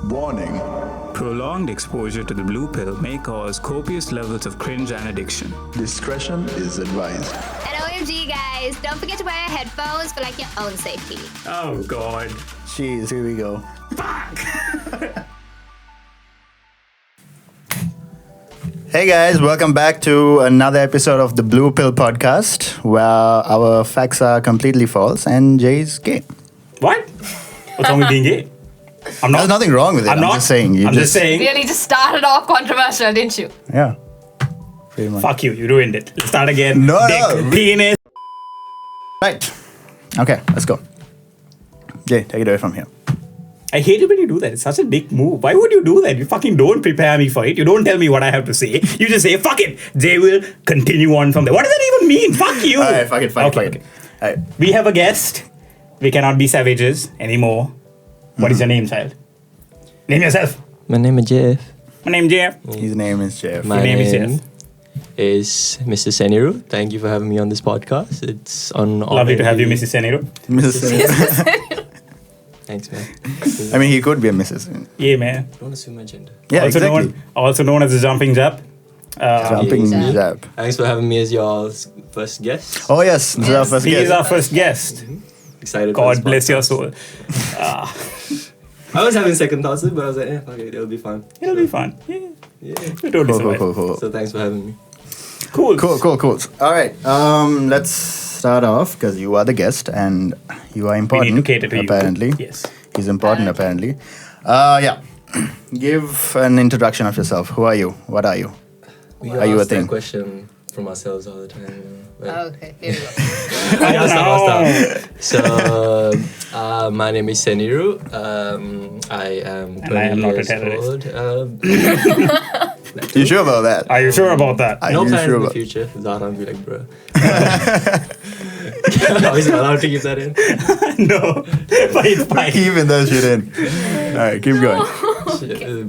Warning. Prolonged exposure to the blue pill may cause copious levels of cringe and addiction. Discretion is advised. And OMG, guys, don't forget to wear headphones for your own safety. Oh God. Jeez, here we go. Hey guys, welcome back to another episode of the Blue Pill podcast, where our facts are completely false and Jay's gay. What? What's wrong with being gay? I'm not. There's nothing wrong with it. I'm just saying. I'm just saying. Really just started off controversial, didn't you? Yeah. Pretty much. Fuck you. You ruined it. Let's start again. No, Dick, no. penis. Right. Okay, let's go. Jay, take it away from here. I hate it when you do that. It's such a dick move. Why would you do that? You fucking don't prepare me for it. You don't tell me what I have to say. You just say, fuck it. Jay will continue on from there. What does that even mean? Fuck you. Alright, fuck it. Okay. Alright. We have a guest. We cannot be savages anymore. What is your name, child? Name yourself. My name is Jeff. My name is Jeff. His name is Jeff. My Your name is name Jeff. is Mr. Seniru. Thank you for having me on this podcast. It's an honor. Lovely to have you, Mrs. Seniru. Mrs. Thanks, man. I mean, he could be a Mrs. Yeah, man. Don't assume my gender. Yeah, exactly. Also known as the Jumping Jap. Jumping Yeah. Jab. Thanks for having me as your first guest. Oh yes, this is our first He is guest. our first guest. Excited. for God this bless your podcast. soul. I was having second thoughts, but I was like, fuck it, it'll be fun. It'll be fun. Yeah. Yeah. You totally survive. Cool. So thanks for having me. Cool. Cool. All right. Let's start off because you are the guest and you are We important. need to cater to you. apparently. Yes. He's important apparently. Yeah. Give an introduction of yourself. Who are you? What are you? We Are you a ask that thing? question from ourselves all the time. You know? But Okay, here we go. So, my name is Seniru. I am 20 And I am not a years terrorist. old. You sure about that? Are you sure about that? Are No you plans sure in the about? future. Zara will be like, bro. I was allowed to keep that in. No. But it's fine. Keeping that shit in. All right, keep going.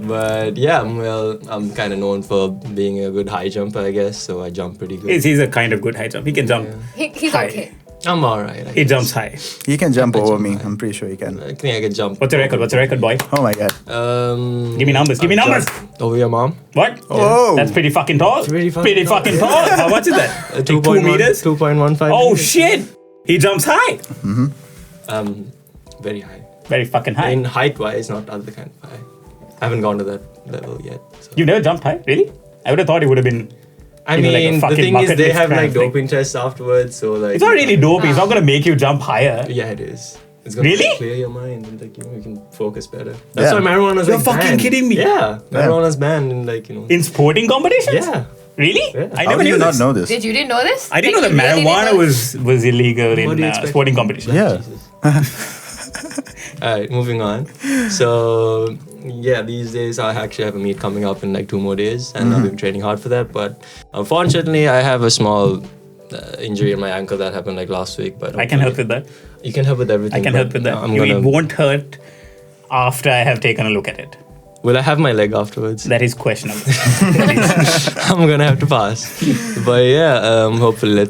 But yeah, I'm kind of known for being a good high jumper, I guess. So I jump pretty good. He's a kind of good high jump. He can jump. He's Hi. okay. I'm alright. He jumps high. He can jump over jump me. high. I'm pretty sure he can. I think I can jump. What's your record, boy? Oh my god. Give me numbers. Over your mom. What? Oh. That's pretty fucking tall. Pretty fucking tall. How much is that? 2 meters? 2.15 Oh meters. shit. He jumps high. Very high. Very fucking high. In height-wise, not other kind of high. I haven't gone to that level yet. So. You never jumped high? Really? I would have thought it would have been. I you know, like a mean, the fucking thing is, bucket they list have kind like of thing. doping tests afterwards, so like. It's not really doping. It's not going to make you jump higher. Yeah, it is. It's gonna Really? clear your mind and like you can focus better. That's Yeah. why marijuana's You're like fucking banned. kidding me. Yeah, marijuana's banned in like In sporting competitions? Yeah. Really? Yeah. I How never do you knew not this. know this? You didn't know this? I didn't know that You really marijuana didn't know was illegal What do you in expect? sporting competitions. Yeah. Jesus. Alright, moving on. So yeah, these days I actually have a meet coming up in like 2 more days, and I've been training hard for that. But unfortunately, I have a small injury in my ankle that happened like last week. But I can help with that. You can help with everything. I can but help with that. I'm It gonna. won't hurt after I have taken a look at it. Will I have my leg afterwards? That is questionable. I'm gonna have to pass. But yeah, hopefully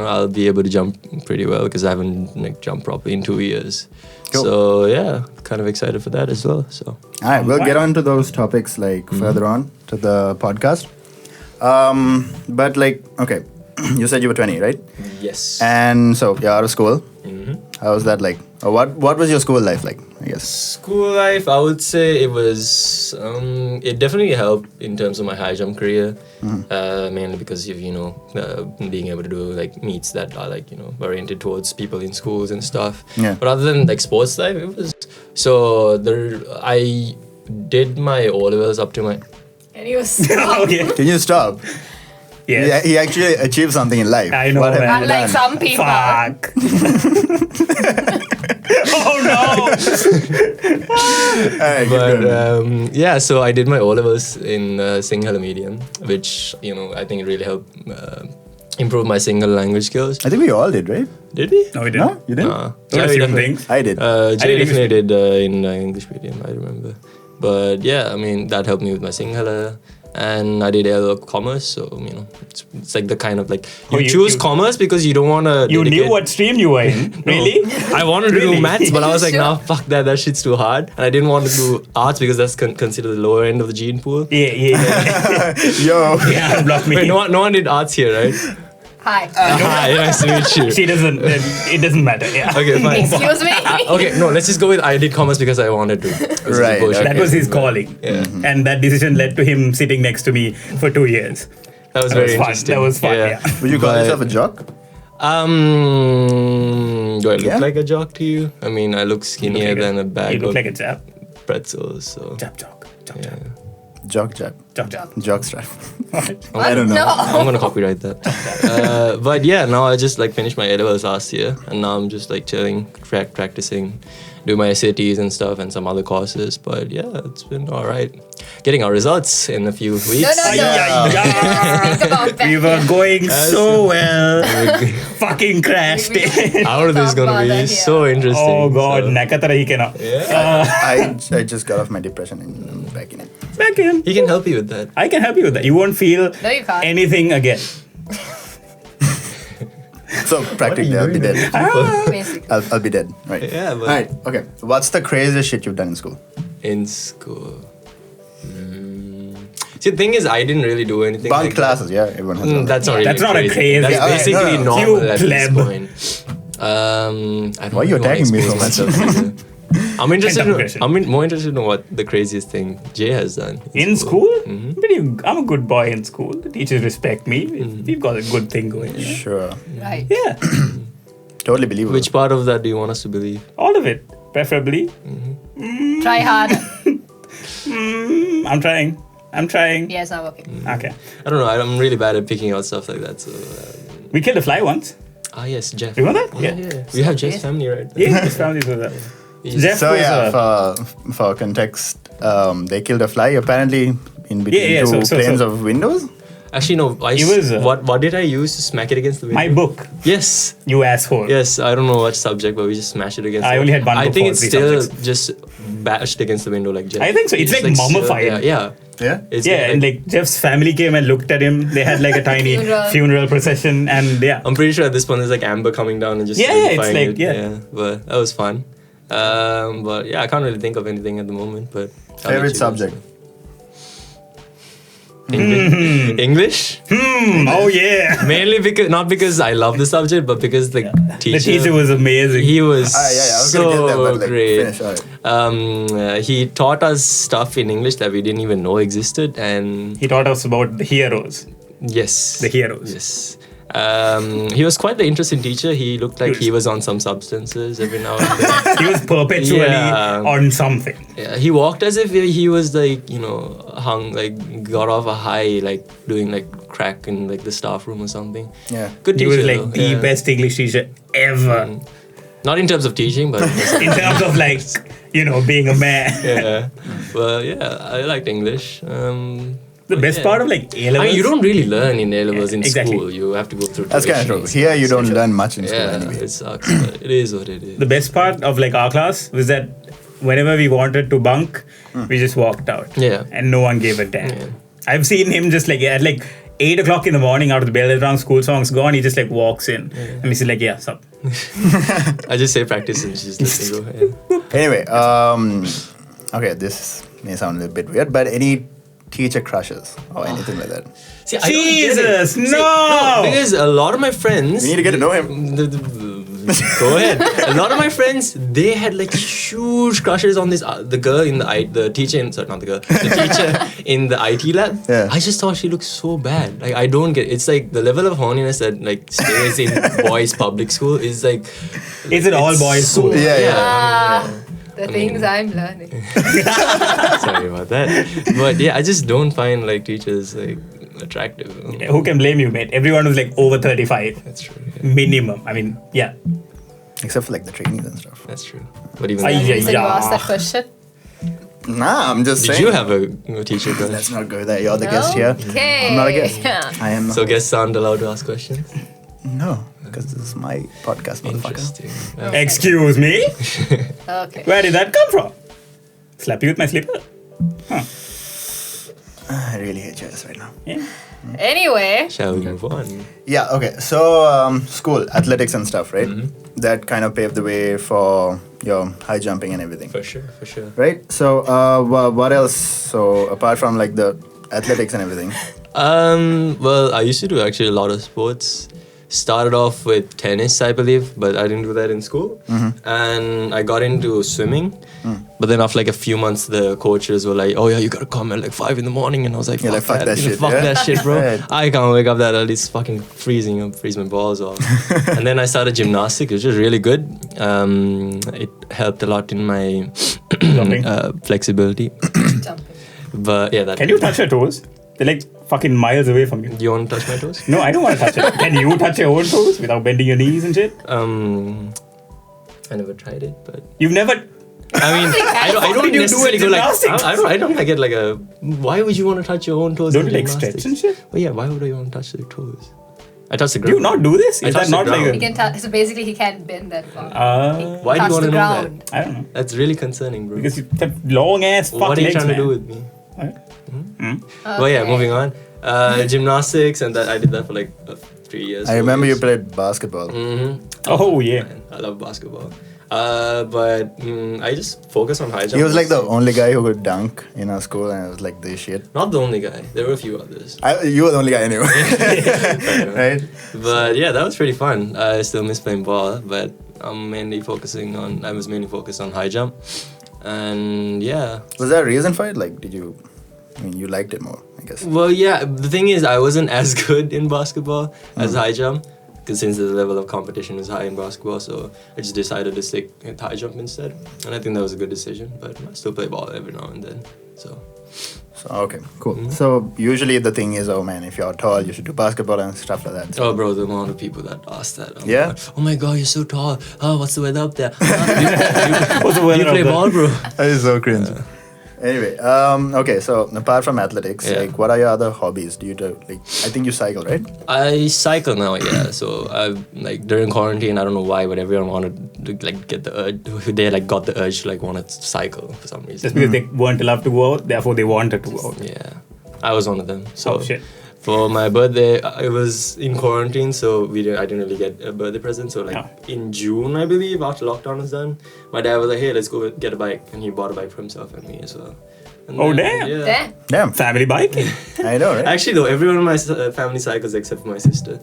I'll be able to jump pretty well because I haven't like jumped properly in 2 years. Cool. So yeah, kind of excited for that as well. So All right, we'll get on to those topics like further on to the podcast. But like, okay, you said you were 20, right? yes. And so you're out of school. Mhm. How was that like? Or what was your school life like? I guess. School life, I would say it was. It definitely helped in terms of my high jump career, mainly because of being able to do like meets that are like oriented towards people in schools and stuff. Yeah. But other than like sports life, it was so there. I did my O levels up to my. And he was Okay. Can you stop? Yes. He actually achieved something in life. I know, What have man. you unlike done? some people. Fuck. Oh no. All right, keep But going. yeah, so I did my O levels in Sinhala medium, which I think it really helped improve my Sinhala language skills. I think we all did, right? Did we? No, we didn't. No, you didn't. Nah. Don't Jay assume definitely- things. I did. Jay did definitely did in English medium, I remember. But yeah, I mean, that helped me with my Sinhala. and I did LL commerce. So it's like the kind of like you Oh, you- choose you- commerce because you don't want to. You knew what stream you were in, really? I wanted to do Really? maths, but I was like, Sure. nah, fuck that. That shit's too hard. And I didn't want to do arts because that's considered the lower end of the gene pool. Yeah. Yo. Yeah, block me. Wait, no one did arts here, right? Hi. Hi, nice to meet you. She doesn't. It doesn't matter. Yeah. Okay, fine. Excuse me. Okay, no, let's just go with I did commerce because I wanted to. This is Right, bullshit. That was his calling, Yeah. and that decision led to him sitting next to me for 2 years. That was That very was fun. interesting. That was fun. Yeah. Would you call But- yourself a jock? Do I look Yeah. like a jock to you? I mean, I look skinnier than a bag You look of like a jab. pretzels. So Jab, jog. Jab, yeah. Jock jab. jab. Jab, Jock strap. jab. I don't know. No. I'm gonna copyright that. But yeah, now I just like finished my A-levels last year, and now I'm just like chilling, practicing, do my SATs and stuff, and some other courses. But yeah, it's been all right. Getting our results in a few weeks. No. Yeah. Think about that. We were going so well. Fucking crashed We- it. How is this Talk gonna about be that here. so interesting? Oh god, so- Nakatara he cannot. I just got off my depression and I'm back in it. Back in. He can help you with that. I can help you with that. You won't feel No, you can't. anything again. So practically, I'll be dead. Basically. I'll be dead. Right. Yeah, but- All right. Okay. What's the craziest shit you've done in school? In school. See, the thing is, I didn't really do anything. Bunk like that. classes. Yeah, everyone has done that. That's not really That's not a crazy. crazy- That's Yeah, alright, basically no, no. normal You at this pleb. point. I don't Why are you really wanna attacking me expose so much? myself either. I'm interested. Pent-up aggression. More interested to know what the craziest thing Jay has done In school? Mm-hmm. I'm a good boy in school. The teachers respect me. We've got a good thing going. Yeah. Sure. Right. Yeah. Totally believable. Which part of that do you want us to believe? All of it, preferably. Try harder. I'm trying. Yeah, it's not working. Okay. I don't know. I'm really bad at picking out stuff like that. So, We killed a fly once. yes, Jeff. Remember that? Yeah. We have Jeff's family, right? Yeah, his family was that. He's- Jeff So was yeah, for context, they killed a fly apparently in between Yeah, two so- planes of windows. Actually, no. He was, what did I use to smack it against the window? my book, Yes. you asshole. Yes, I don't know what subject, but we just smashed it against. I only had one I book think for it's 3 still subjects. just bashed against the window like Jeff. I think so. It's like still- mummified. yeah. Yeah. It's Yeah, and like Jeff's family came and looked at him. They had like a tiny Funeral. funeral procession, and yeah. I'm pretty sure at this point there's like amber coming down and just Yeah, it's solidifying like- it. yeah. But that was fun. But yeah, I can't really think of anything at the moment. But I'll let Favorite you guys subject? know. English. Oh yeah. Mainly because not because I love the subject, but because the teacher. The teacher was amazing. He was Yeah, I was so gonna get there, but like, great. finish. All right. He taught us stuff in English that we didn't even know existed, and He taught us about the heroes. yes, The heroes. Yes. He was quite the interesting teacher. He looked like he was on some substances every now and then. He was perpetually Yeah. on something. Yeah, he walked as if he was like, hung, like got off a high, like doing like crack in like the staff room or something. Yeah. Good He teacher. was like though. the Yeah. best English teacher ever. Not in terms of teaching, but In terms of like, being a man. yeah. Well, yeah, I liked English. The best part of like A levels. I mean, you don't really learn in A-levels in exactly. school. You have to go through. That's kind of true. tuition. Here you don't learn much in school Yeah, anyway. it sucks, but it is what it is. The best part of like our class was that whenever we wanted to bunk, we just walked out. Yeah. And no one gave a damn. Yeah. I've seen him just like at like 8 o'clock in the morning out of the bell around school songs gone, he just like walks in. And he's like, yeah, sup. I just say practice and she's listening. Go ahead. Anyway, okay, this may sound a little bit weird, but any teacher crushes or anything like that? See, I don't get it. Jesus, See, no! because a lot of my friends. You need to get to know him. Go ahead. A lot of my friends, they had like huge crushes on this the girl in the teacher in sorry, not the girl, the teacher in the IT lab. Yeah. I just thought she looked so bad. Like I don't get. It's like the level of horniness that like stays in boys' public school is like. Is it all it's boys so- school? Yeah, yeah. The things I'm learning. Sorry about that. But yeah, I just don't find like teachers like attractive. Who can blame you, mate? Everyone was like over 35. That's true. Minimum. I mean, yeah. Except for like the trainees and stuff. That's true. But even Ay, then, yeah, Reason you yeah. asked that question. Nah, I'm just did saying. you have a teacher Let's crush? not go there. You're the guest here. Okay. I'm not a guest. I am. So guests aren't allowed to ask questions? No, because this is my podcast, motherfucker. Interesting. Excuse me? Okay. Where did that come from? Slap you with my slipper? I really hate chess right now. Yeah. Anyway, Shall we move on? Yeah, okay. So, school, athletics and stuff, right? Mm-hmm. That kind of paved the way for your high jumping and everything. For sure. Right? So, what else? So, apart from like the athletics and everything. Well, I used to do actually a lot of sports. Started off with tennis, I believe, but I didn't do that in school. And I got into swimming. But then after like a few months, the coaches were like, "Oh yeah, you gotta come at like 5 in the morning," and I was like, You're like, "Fuck that shit, fuck yeah?" that shit, bro. Right. I can't wake up that early. It's fucking freezing. I'll freeze my balls off." And then I started gymnastics, which was really good. It helped a lot in my flexibility. jumping. But yeah, that. Can you touch your toes? They're like fucking miles away from you. Do you want to touch my toes? No, I don't want to touch it. Can you touch your own toes without bending your knees and shit? I never tried it, but You've never. I mean, I don't did you do necessarily in go like. gymnastics? I don't like it like a. Why would you want to touch your own toes? Don't in you like gymnastics? stretch and shit? But yeah, why would I want to touch their toes? I touch the Do ground. you not do this? I Is touch that the not ground. like He a. can touch. So basically, he can't bend that far. Why do touch you want the to know ground. that? I don't know. That's really concerning, bro. Because you have long ass fuck What are you legs, trying to man. do with me? What? But yeah, moving on. Gymnastics, and that I did that for like 3 years. I 4 remember you years. played basketball. Oh, yeah. Man, I love basketball. But I just focus on high jump. He was like the only guy who could dunk in our school, and I was like, this shit. Not the only guy. There were a few others. You were the only guy anyway. Right? But yeah, that was pretty fun. I still miss playing ball, but I was mainly focused on high jump. And yeah. Was there a reason for it? Like, you liked it more, I guess. Well, yeah, the thing is, I wasn't as good in basketball as high jump. Because since the level of competition is high in basketball, so I just decided to stick with high jump instead. And I think that was a good decision, but I still play ball every now and then. So Okay, cool. So usually the thing is, oh man, if you're tall, you should do basketball and stuff like that. Oh, bro, the amount of people that ask that. Oh, Yeah? oh my god, you're so tall. Oh, what's the weather up there? What's the weather You play up there? ball, bro. That is so cringe. Anyway, okay, so apart from athletics, Yeah. like what are your other hobbies? Do you do, like, I think you cycle, right? I cycle now, yeah. So I like during quarantine, I don't know why, but everyone wanted to like get the urge. They like got the urge to like want to cycle for some reason. Just because they weren't allowed to go out, therefore they wanted to go out. Yeah, I was one of them. So Oh, shit. for my birthday, I was in quarantine, so I didn't really get a birthday present. So like in June, I believe, after lockdown was done, my dad was like, "Hey, let's go get a bike," and he bought a bike for himself and me as well. And Oh, then, damn. Yeah. Damn. Damn, Family biking. I know, right? Actually, though, everyone in my family cycles except for my sister.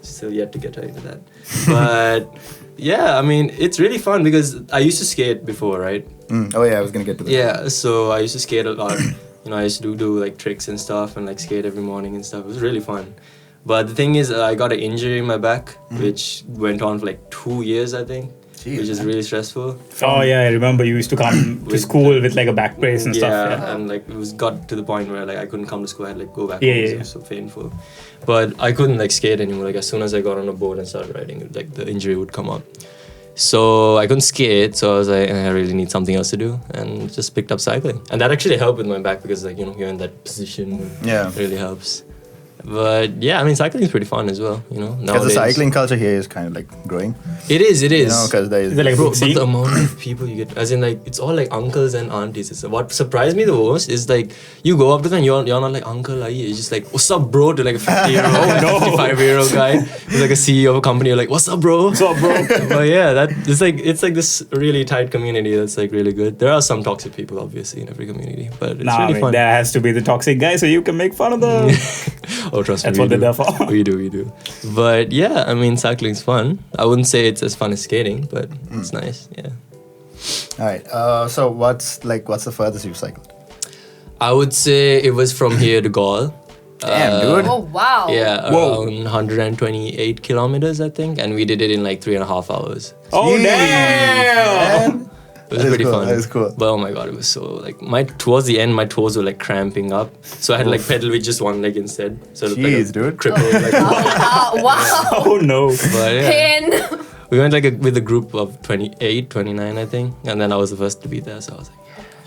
Still yet to get her into that. But yeah, I mean, it's really fun because I used to skate before, right? Oh yeah, I was gonna get to that. Yeah, so I used to skate a lot. I used to do like tricks and stuff and like skate every morning and stuff. It was really fun. But the thing is, I got an injury in my back, which went on for like 2 years, I think, Jeez, which is man. really stressful. Oh, yeah, I remember you used to come to school with like a back brace and stuff. Yeah. And like it got to the point where like I couldn't come to school. I had like go back Yeah, home. yeah, So it was so painful. But I couldn't like skate anymore. Like as soon as I got on a board and started riding, like the injury would come up. So I couldn't skate. So I was like, I really need something else to do, and just picked up cycling. And that actually helped with my back because like you're in that position. Yeah. It really helps. But yeah, I mean cycling is pretty fun as well. Because the Nowadays. cycling culture here is kind of like growing. It is. You know, because there is. Is there like a Bro, big but scene? the amount of people you get, as in like, it's all like uncles and aunties. What surprised me the most is like, you go up to them, you're not like, uncle, are you? It's just like, what's up, bro? To like a 50-year-old, 55-year-old guy who's like a CEO of a company. You're like, what's up, bro? What's up, bro? But yeah, it's like this really tight community that's like really good. There are some toxic people, obviously, in every community, but it's Nah, really I mean, fun. there has to be the toxic guy so you can make fun of them. Oh, trust me, That's we what they're do. there for. We do. But yeah, I mean, cycling's fun. I wouldn't say it's as fun as skating, but it's nice. Yeah. All right. So what's the furthest you've cycled? I would say it was from here to Gaul. Damn, dude. Oh wow. Yeah, Whoa. around 128 kilometers, I think, and we did it in like 3.5 hours. Oh, Jeez, damn! man. It was That is pretty cool, fun. that is cool. But oh my god, it was so like towards the end, my toes were like cramping up, so I had to like pedal with just one leg instead. So it was Jeez, like dude. crippled. Like, Wow. Oh, no. but yeah, Pain. we went like with a group of 28, 29, I think, and then I was the first to be there, so I was like.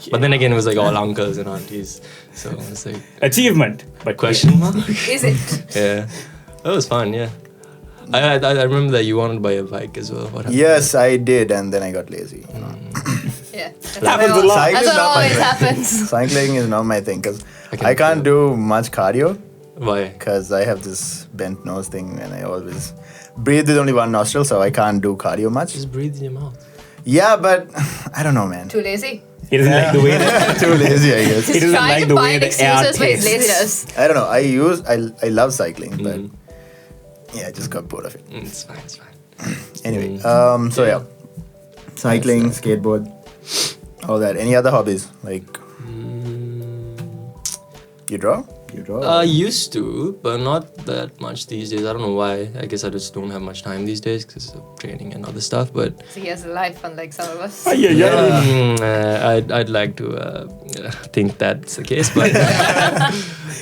Yeah. But then again, it was like all uncles and aunties, so it was like Achievement. But question mark. Is it? Yeah, that was fun. Yeah, I remember that you wanted to buy a bike as well. What happened? Yes, I did, and then I got lazy. You know. Yeah. Yeah. Happens a lot. Cycling That's is what not my always thing. happens. Cycling is not my thing because can I can't feel do much cardio Why? because I have this bent nose thing and I always breathe with only one nostril, so I can't do cardio much. Just breathe in your mouth. Yeah, but I don't know, man. Too lazy. He doesn't like the way that. Too lazy, I guess. He Just doesn't trying like to the way find the air excuses for his tastes. laziness. I don't know. I love cycling, but yeah, I just got bored of it. It's fine. It's fine. Anyway, so yeah, cycling, skateboard, all that. Any other hobbies? Like you draw? You draw? I used to, but not that much these days. I don't know why. I guess I just don't have much time these days because of training and other stuff. But So he has a life unlike some of us. I'd like to think that's the case, but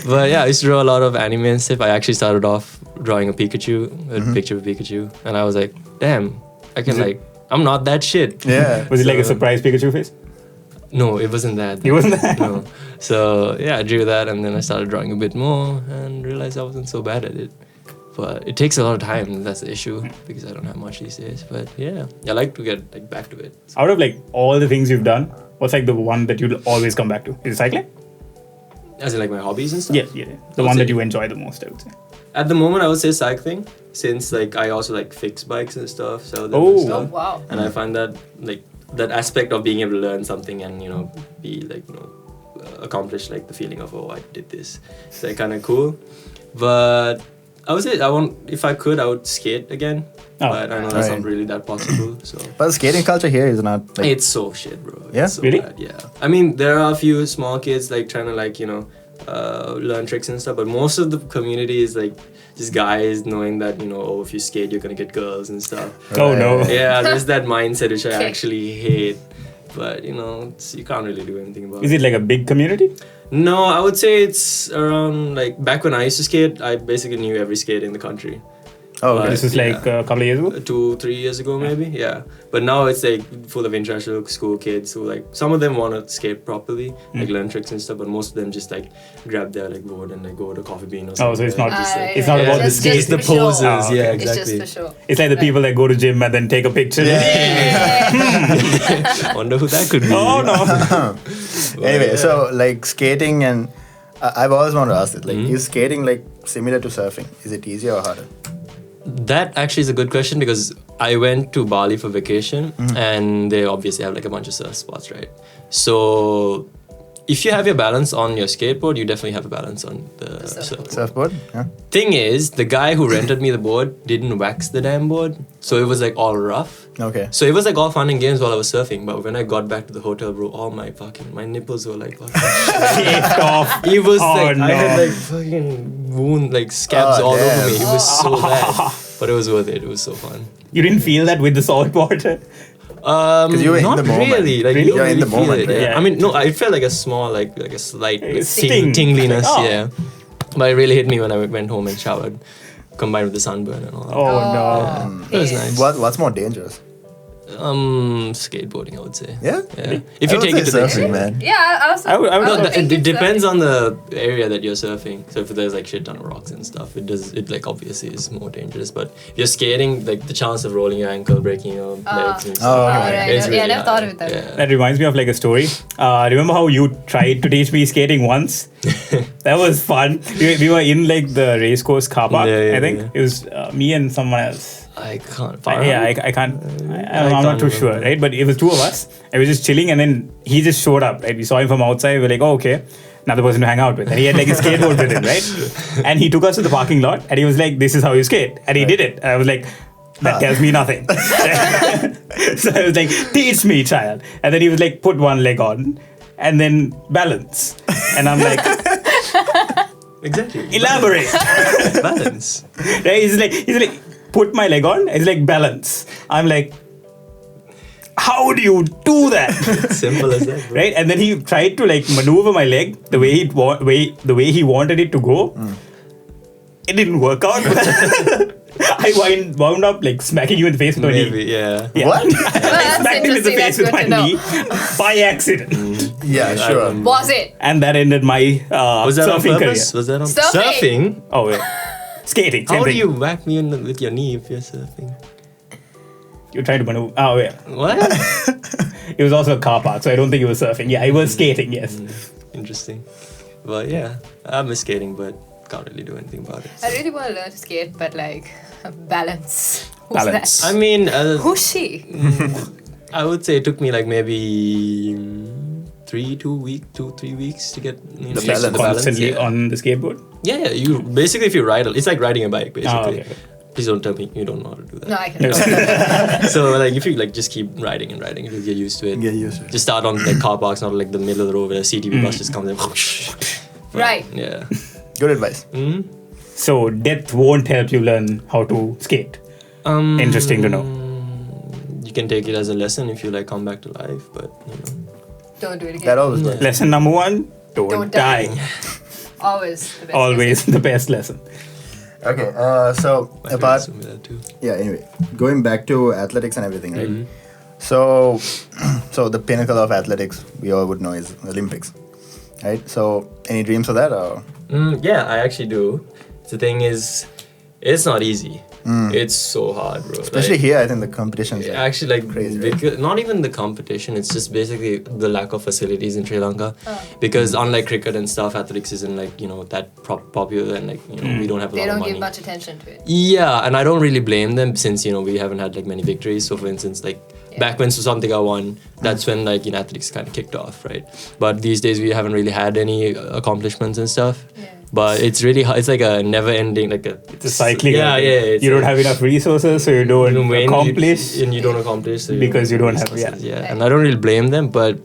but yeah, I used to draw a lot of anime and stuff. I actually started off drawing a Pikachu, a picture of Pikachu, and I was like, damn, I can I'm not that shit. Yeah. Was it like a So- surprise Pikachu face? No, it wasn't that. It wasn't that? No. So yeah, I drew that, and then I started drawing a bit more, and realized I wasn't so bad at it. But it takes a lot of time. That's the issue because I don't have much these days. But yeah, I like to get back to it. Out of like all the things you've done, what's like the one that you'll always come back to? Is it cycling? As in like my hobbies and stuff. Yeah. The one that you enjoy the most, I would say. At the moment, I would say cycling, since like I also like fix bikes and stuff, sell them Oh. and stuff. Oh, wow. And I find that like that aspect of being able to learn something and be like accomplish like the feeling of I did this. It's like kind of cool. But I would say if I could I would skate again. Oh. But I know that's Right. not really that possible. So But the skating culture here is not like it's so shit, bro. Yeah? It's so Really? bad, yeah. I mean, there are a few small kids like trying to learn tricks and stuff, but most of the community is like just guys knowing that if you skate you're gonna get girls and stuff. Oh no. Yeah, there's that mindset which I Okay. actually hate, but you can't really do anything about Is it like a big community? No, I would say it's around like back when I used to skate, I basically knew every skate in the country. oh okay. This was like a couple of years ago? 2-3 years ago maybe, yeah. But now it's like full of international school kids who like some of them want to skate properly, like learn tricks and stuff, but most of them just like grab their like board and like go to Coffee Bean or something. Oh, so it's not Just, like, it's not about the Just- skate. it's the for sure. poses, Oh, okay. yeah, It's exactly. just for sure. It's like the people that go to gym and then take a picture. Wonder who that could be. Oh no. Anyway, so like skating and I've always wanted to ask it. Like, is skating like similar to surfing? Is it easier or harder? That actually is a good question because I went to Bali for vacation and they obviously have like a bunch of surf spots, right? So if you have your balance on your skateboard, you definitely have a balance on the surfboard. Surfboard? Yeah. Thing is, the guy who rented me the board didn't wax the damn board, so it was like all rough. Okay. So it was like all fun and games while I was surfing, but when I got back to the hotel, bro, all my nipples were like fucking Shaved off. it was Oh, like no. I had like fucking wound, like scabs Oh, all damn. over me. It was so bad, but it was worth it. It was so fun. You didn't feel that with the salt water? you were in Not the moment. really. Like Really? you don't You're in really the feel moment, it. right? Yeah. Yeah. I mean, no, I felt like a small, like a slight A sting. tingliness. Oh. Yeah, but it really hit me when I went home and showered, combined with the sunburn and all that. Oh no. It was nice. What's more dangerous? Skateboarding, I would say. Yeah? Yeah. If I you would take it to say the surfing, man. Yeah, I was. I would No, not it depends on the area that you're surfing. So if there's like shit ton of rocks and stuff, it like obviously is more dangerous. But if you're skating, like the chance of rolling your ankle, breaking your legs and stuff. Oh, right. is Yeah, I really never thought high. of it that way. Yeah. That reminds me of like a story. Remember how you tried to teach me skating once? That was fun. We were in like the race course car park, Yeah, I think. yeah. It was me and someone else. I can't. I can't. I'm can't not too sure, remember. right? But it was two of us. I was just chilling, and then he just showed up. Right, we saw him from outside. We were like, "Oh, okay, another person to hang out with." And he had like his skateboard with him, right? And he took us to the parking lot, and he was like, "This is how you skate," and he did it. And I was like, "That tells me nothing." So I was like, "Teach me, child." And then he was like, "Put one leg on, and then balance." And I'm like, Exactly. "Elaborate." Balance. Right? He's like, put my leg on. It's like balance. I'm like, how do you do that? Simple as that, bro. Right? And then he tried to like maneuver my leg the way he wanted it to go. It didn't work out. I wound up like smacking you in the face with my knee. Maybe, yeah. Yeah. What? That's Smacked him in the interesting. face That's with good my to know. knee by accident. Yeah, sure. Was it? And that ended my Was that on surfing career. purpose? Was that on Surfing? Oh wait. Skating. Same How do thing. you whack me with your knee if you're surfing? You're trying to maneuver. Oh yeah. What? It was also a car park, so I don't think he was surfing. Yeah, he was skating, yes. Interesting. But yeah, I miss skating, but can't really do anything about it. I really want to learn to skate, but like balance. Who's Balance. that? I mean, Who's she? I would say it took me like maybe 3 weeks to get The balance. Constantly yeah. on the skateboard. Yeah, you basically if you ride, it's like riding a bike basically. Okay. Please don't tell me you don't know how to do that. No, I can. So like if you like just keep riding and riding, you'll get used to it. Get used to it. Just start on like car parks, not like the middle of the road where a CTV bus just comes in. Right. Yeah. Good advice. So death won't help you learn how to skate. Interesting to know. You can take it as a lesson if you like come back to life, but you know. Don't do it again. That always works. Lesson number 1, don't die. Always the best. Always the best lesson. Okay, so My apart, parents told me that too. yeah. Anyway, going back to athletics and everything, right? Mm-hmm. So, so the pinnacle of athletics we all would know is Olympics, right? So, any dreams for that, or Yeah, I actually do. The thing is, it's not easy. It's so hard, bro. especially Like, here, I think the competition is like, actually like crazy, right? because, not even the competition, it's just basically the lack of facilities in Sri Lanka, because unlike cricket and stuff, athletics isn't like, you know, that popular, and like, you know, we don't have a They lot of don't money. give much attention to it. Yeah, and I don't really blame them since, you know, we haven't had like many victories. So for instance, like back when Susantika won, that's when like, you know, athletics kind of kicked off, right? But these days we haven't really had any accomplishments and stuff. Yeah. But it's really it's like a never ending, like It's a cycling. Yeah, it's you don't have enough resources, so you don't accomplish. and you don't accomplish so Because you don't have- resources, and I don't really blame them, but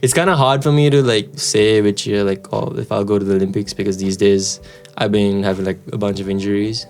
it's kind of hard for me to like say which year like if I'll go to the Olympics, because these days I've been having like a bunch of injuries,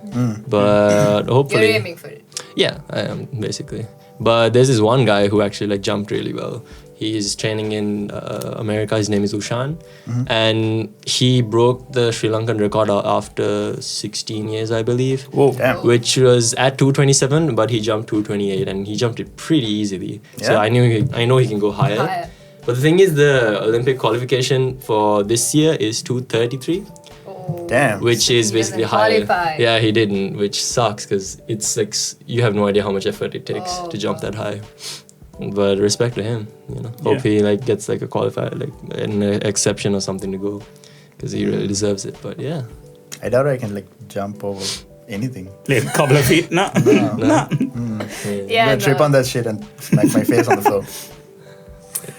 but hopefully You're aiming for it. yeah, I am basically. But there's this one guy who actually like jumped really well. He's training in America. His name is Ushan, and he broke the Sri Lankan record after 16 years, I believe. Whoa. damn. Which was at 227, but he jumped 228, and he jumped it pretty easily. So Yeah. I know he can go higher. Higher. But the thing is, the Olympic qualification for this year is 233. Oh. Damn. Which is He basically doesn't higher. qualify. Yeah, he didn't, which sucks because it's like you have no idea how much effort it takes Oh, to jump God. that high. But respect to him, you know. Hope he like gets like a qualifier, like an exception or something to go, because he really deserves it. But yeah, I doubt I can like jump over anything. Like a couple of feet. No. Yeah, I'm gonna trip no. on that shit and smack my face on the floor.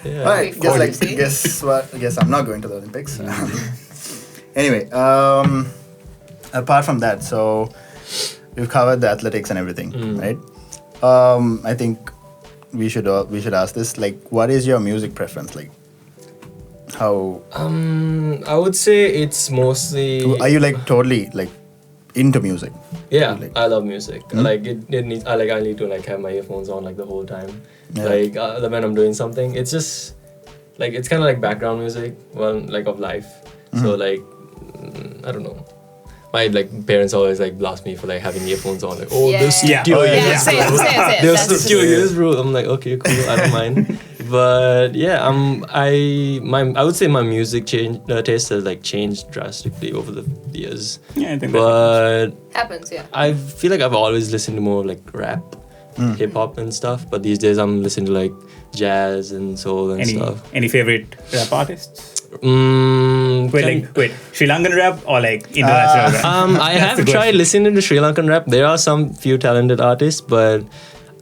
yeah. All right, guess Obviously. guess what? Guess I'm not going to the Olympics. Anyway, apart from that, so we've covered the athletics and everything, right? I think we should ask this. Like, what is your music preference? Like, how I would say it's mostly are you like totally like into music? yeah. like- I love music. Like it needs. I need to like have my earphones on like the whole time. Yeah. Like when I'm doing something, it's just like it's kind of like background music, well, like of life. So like I don't know. My like parents always like blast me for like having earphones on. Like, oh, Yeah. this Yeah. studio Oh, Yeah, yeah. same. They're That's so curious, bro. I'm like, okay, cool, I don't mind. But yeah, I would say my music taste has like changed drastically over the years. Yeah, I think But happens, yeah. I feel like I've always listened to more like rap, hip hop and stuff. But these days I'm listening to like jazz and soul and stuff. Any favorite rap artists? Can- Wait, Sri Lankan rap or like international rap? I have tried listening to Sri Lankan rap. There are some few talented artists, but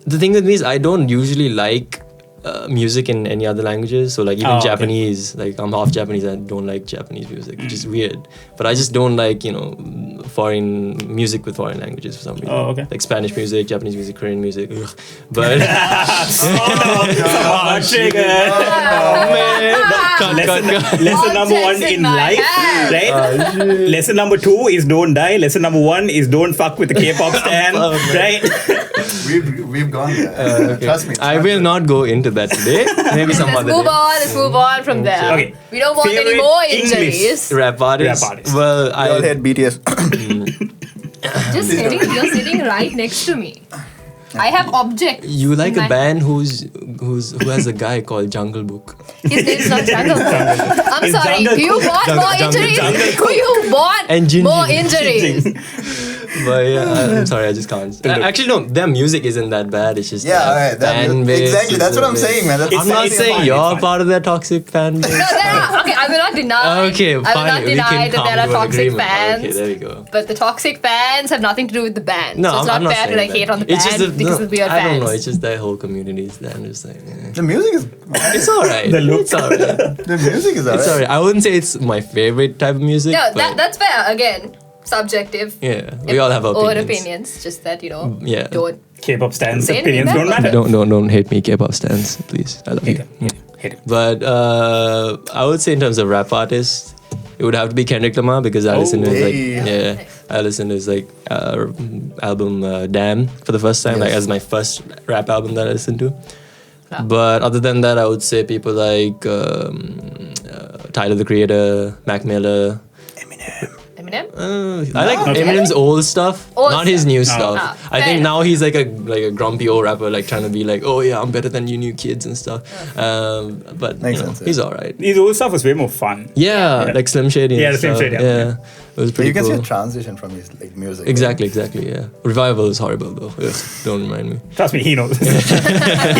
the thing with me is I don't usually like music in any other languages. So like even Oh, okay. Japanese, like I'm half Japanese. I don't like Japanese music, which is weird. But I just don't like foreign music with foreign languages for some reason. Oh, okay. Like Spanish music, Japanese music, Korean music. Ugh. But Lesson number one Objects in in my life, hand. right? Lesson number 2 is don't die. Lesson number 1 is don't fuck with the K-pop stand, right? We've gone there. Trust me. I will not go into that today. Maybe some Let's other move day. on. Let's move on from there. Okay. We don't want any Favorite more English injuries. Rap artists. Rap artists. Well, We all I hate BTS. Just sitting, you're sitting right next to me. I have objects. you like in a my- band who has a guy called Jungle Book. His name's not Jungle. I'm It's sorry. Jungle Do you want more injuries? Do you want And Jinjin. more injuries? But yeah, I'm sorry, I just can't. Actually, no, their music isn't that bad. It's just alright. fan base. Exactly. That's what I'm saying, man. I'm not saying you're part of their toxic fan base. No, there are. Okay, I will not deny. Okay, I will fine. not We deny can that come there are to an toxic agreement. fans. Okay, there we go. But the toxic fans have nothing to do with the band. No, so it's I'm not not fair to saying like that. hate on the It's band just because of weird fans. I don't know. It's just their whole community is there. I'm just saying. The music is. It's alright. It's alright. The music is alright. It's alright. I wouldn't say it's my favorite type of music. No, but that's fair. Again, subjective. yeah, we all have Own opinions. opinions. Just that, Yeah. don't. K-pop stands Say opinions anything don't bad. matter. Don't hate me, K-pop stans, please. I love you. Yeah. Hate it. But I would say in terms of rap artists, it would have to be Kendrick Lamar because I listen to his I listened to his album Damn for the first time, like as my first rap album that I listened to. But other than that, I would say people like Tyler the Creator, Mac Miller. Eminem? I like Okay. Eminem's old stuff, Old not his stuff. new stuff. I fair think enough. now he's like a grumpy old rapper, like trying to be like, oh yeah, I'm better than you new kids and stuff. But Makes you know, sense, yeah. he's alright. His old stuff was way more fun. Yeah, Yeah. like Slim Shady. Yeah, and the Slim stuff. Shady, yeah. It was pretty You can cool. see a transition from his like music. Exactly. Yeah, Revival is horrible though. Ugh, don't remind me. Trust me, he knows. He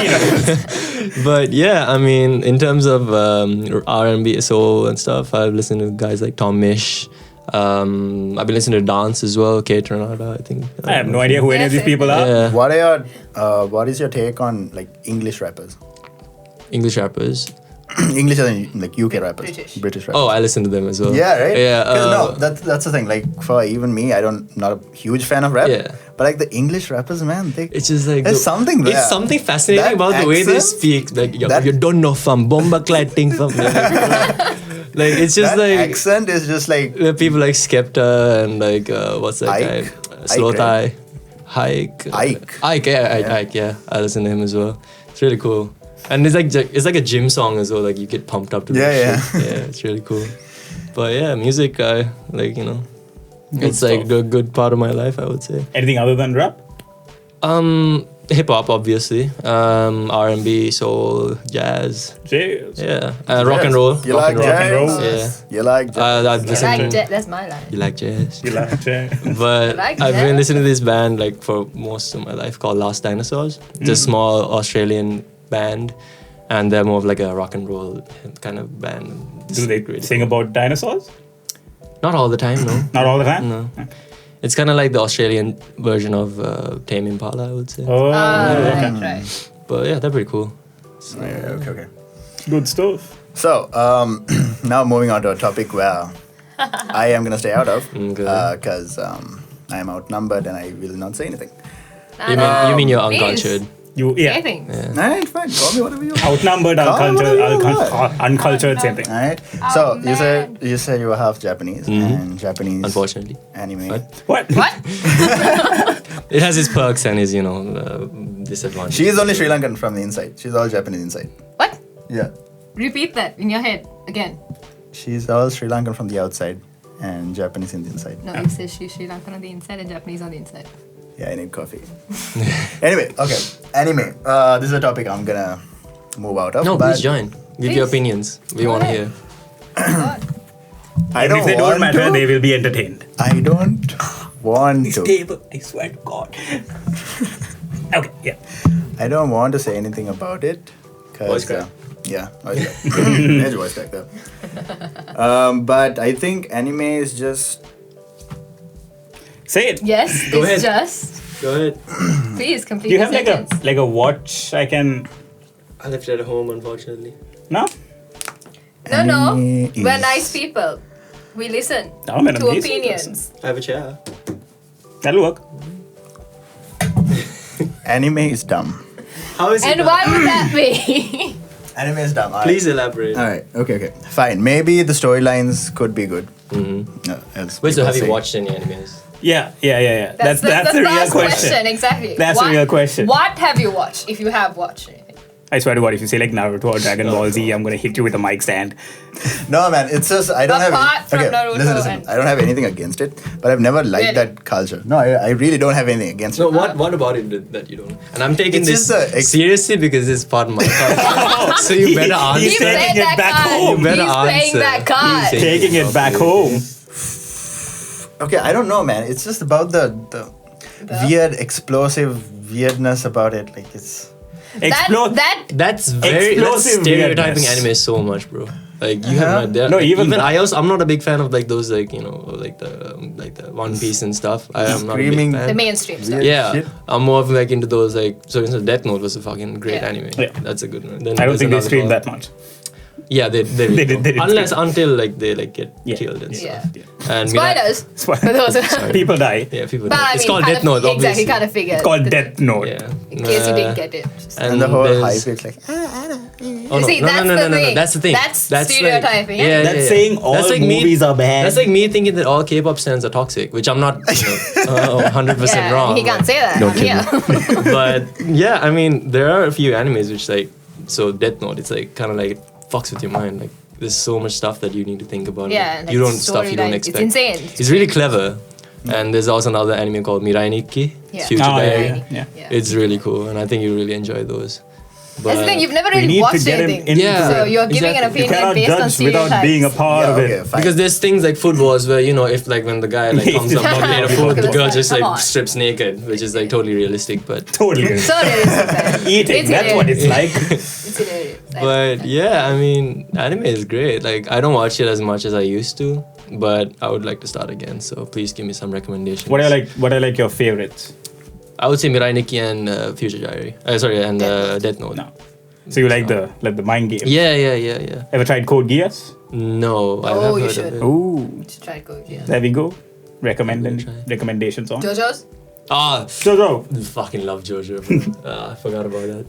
knows. But yeah, I mean, in terms of R&B, soul and stuff, I've listened to guys like Tom Misch. I've been listening to dance as well. Kate Renata, I think. I have no idea who any of these people are. Yeah, What is your take on like English rappers? English rappers. English as in like UK rappers, British. rappers. Oh, I listen to them as well. Yeah, right. Yeah. 'Cause no, that's the thing. Like for even me, not a huge fan of rap. Yeah. But like the English rappers, man, It's just like there's something there. It's something fascinating That about the way they accent, speak. Like that- you don't know from bomba cladding from like it's just that like accent is just like there are people like Skepta and like what's that Ike. guy? Slow Ike, Thai. Ike. Ike. Ike, yeah. I listen to him as well. It's really cool. And it's like a gym song as well. Like you get pumped up to Yeah, that yeah. shit. Yeah, it's really cool. But yeah, music, like it's like stuff. a good part of my life, I would say. Anything other than rap? Hip hop, obviously. R&B, soul, jazz. Jazz. Yeah, rock and roll. You rock like and roll. Rock and roll. jazz? You like jazz? I've listened to. That's my line. You like jazz? You like jazz? But like I've been jazz. listening to this band like for most of my life called Last Dinosaurs. It's a small Australian band, and they're more of like a rock and roll kind of band. Do they sing about dinosaurs? Not all the time, no. Not all the time? No. It's kind of like the Australian version of Tame Impala, I would say. Oh, Right. But yeah, they're pretty cool. Yeah, okay. good stuff. So now moving on to a topic where I am gonna stay out of because I am outnumbered and I will not say anything. You mean you're Please. uncultured? Anything. Alright, fine. Call me whatever you want. Outnumbered, uncultured, same thing. Alright. So you said you were half Japanese and Japanese Unfortunately. anime. What? It has its perks and its, disadvantages. She is only Sri Lankan from the inside. She's all Japanese inside. What? Yeah. Repeat that in your head again. She's all Sri Lankan from the outside and Japanese in the inside. No, it says she's Sri Lankan on the inside and Japanese on the inside. Yeah, I need coffee. Anyway, okay. Anime. This is a topic I'm gonna move out of. No, but please join. Give your opinions. We want to hear. I And don't if they don't want matter, to. they will be entertained. I don't want to. Stable, I swear to God. Okay, yeah. I don't want to say anything about it. Voice crack. Yeah, voice crack. There's a voice crack there. But I think anime is just. Say it. Yes, Go it's ahead. just. Go ahead. Please complete Do you the have sentence. like a watch I can... I left it at home, unfortunately. No? No. Anime We're is- nice people. We listen No, man, to I'm decent opinions. I have a chair. That'll work. Anime is dumb. How is And why would that be? Anime is dumb. Alright. Please elaborate. Alright, okay. Fine. Maybe the storylines could be good. Mm-hmm. As Wait, so people have you say. watched any animes? Yeah. That's the the real last question. Exactly. That's the real question. What have you watched? If you have watched anything. I swear to God, if you say like Naruto or Dragon Ball Z, I'm gonna hit you with a mic stand. No, man. It's just I don't Apart have. from Naruto listen. and- I don't have anything against it, but I've never liked Really? that culture. No, I really don't have anything against No, it. what about it that you don't? And I'm taking It's this just the seriously because it's part of my culture. So you better answer. He's taking it back home. You better He's playing answer. that card. Please say Taking it back home. Okay, I don't know, man. It's just about the weird, explosive weirdness about it. Like it's. That's very Explosive stereotyping weirdness. anime so much, bro. Like you have no idea. No, even that- I also I'm not a big fan of like those like like the One Piece and stuff. I am not a big Screaming- fan. The mainstream stuff. Yeah, shit. I'm more of like into those like so for instance, Death Note was a fucking great Yeah. anime. Yeah. That's a good one. Then I don't there's think they another stream called- that much. Yeah, they They did unless stream. until like they like get Yeah. killed and Yeah. stuff. And Spoilers. For those who- People die. Yeah, people. But I It's mean, called kind Death of- Note. Exactly, Obviously. kind of figured. It's called Death Note. Yeah. In case you didn't get it. And the whole there's- hype, it's like, Oh, You see, no, that's no, the no, no, no, thing. that's the thing. That's like- stereotyping, yeah. Yeah, That's yeah. saying all That's like movies are bad. That's like me thinking that all K-pop stands are toxic, which I'm not 100% Yeah, wrong. he can't say that Don't on kill here. But yeah, I mean, there are a few animes which like so Death Note. It's like kind of like it fucks with your mind. Like there's so much stuff that you need to think about. Yeah, like, like you don't stuff you don't storyline, expect. it's insane. It's really clever. And there's also another anime called Mirai Nikki. Yeah. Future Oh, Diary. yeah. Yeah. It's really cool, and I think you really enjoy those. That's the thing, you've never We really need to watched get him anything. into Yeah. So you're giving an Exactly. You opinion cannot based on judge stereotypes. without being a part of okay, it. fine. Because there's things like food wars where, if like when the guy like comes up not made of food, the girl just Come like on. strips naked, which is like totally realistic. But Totally. So realistic. Eating, It's that's what it's hilarious. like. It's hilarious. but yeah, I mean, anime is great. Like I don't watch it as much as I used to, but I would like to start again. So please give me some recommendations. What are like your favorites? I would say Mirai Nikki and Future Diary. And Death Note. No. So you like the mind game? Yeah. Ever tried Code Geass? No, I Oh, have you heard should. of it. Ooh, Just try to go, yeah. there we go. Try. Recommendations on. JoJo's? Ah, Jojo. fucking love JoJo. Bro. I forgot about that.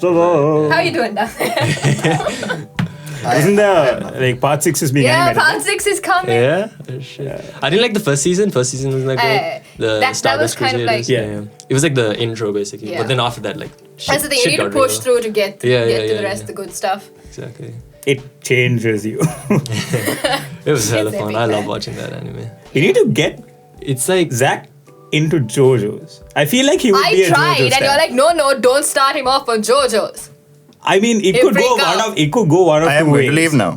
Jojo. How you doing down there? Isn't there like part 6 is being Yeah, animated? part 6 is coming. Yeah, oh, shit. I didn't like the first season. First season was like the that Stardust was kind of Crusaders. like- Yeah. It was like the intro basically. Yeah. But then after that, like That's the thing, you need to got push real. through to get to the rest yeah. of the good stuff. Exactly. It changes you. It was hella It's fun. epic, I love man. watching that anime. You need to get It's like Zach into JoJo's. I feel like he would be I a tried, JoJo's and fan. you're like, no, don't start him off on JoJo's. I mean, it He'll could go freak out. it could go one of I am two going ways. to leave now.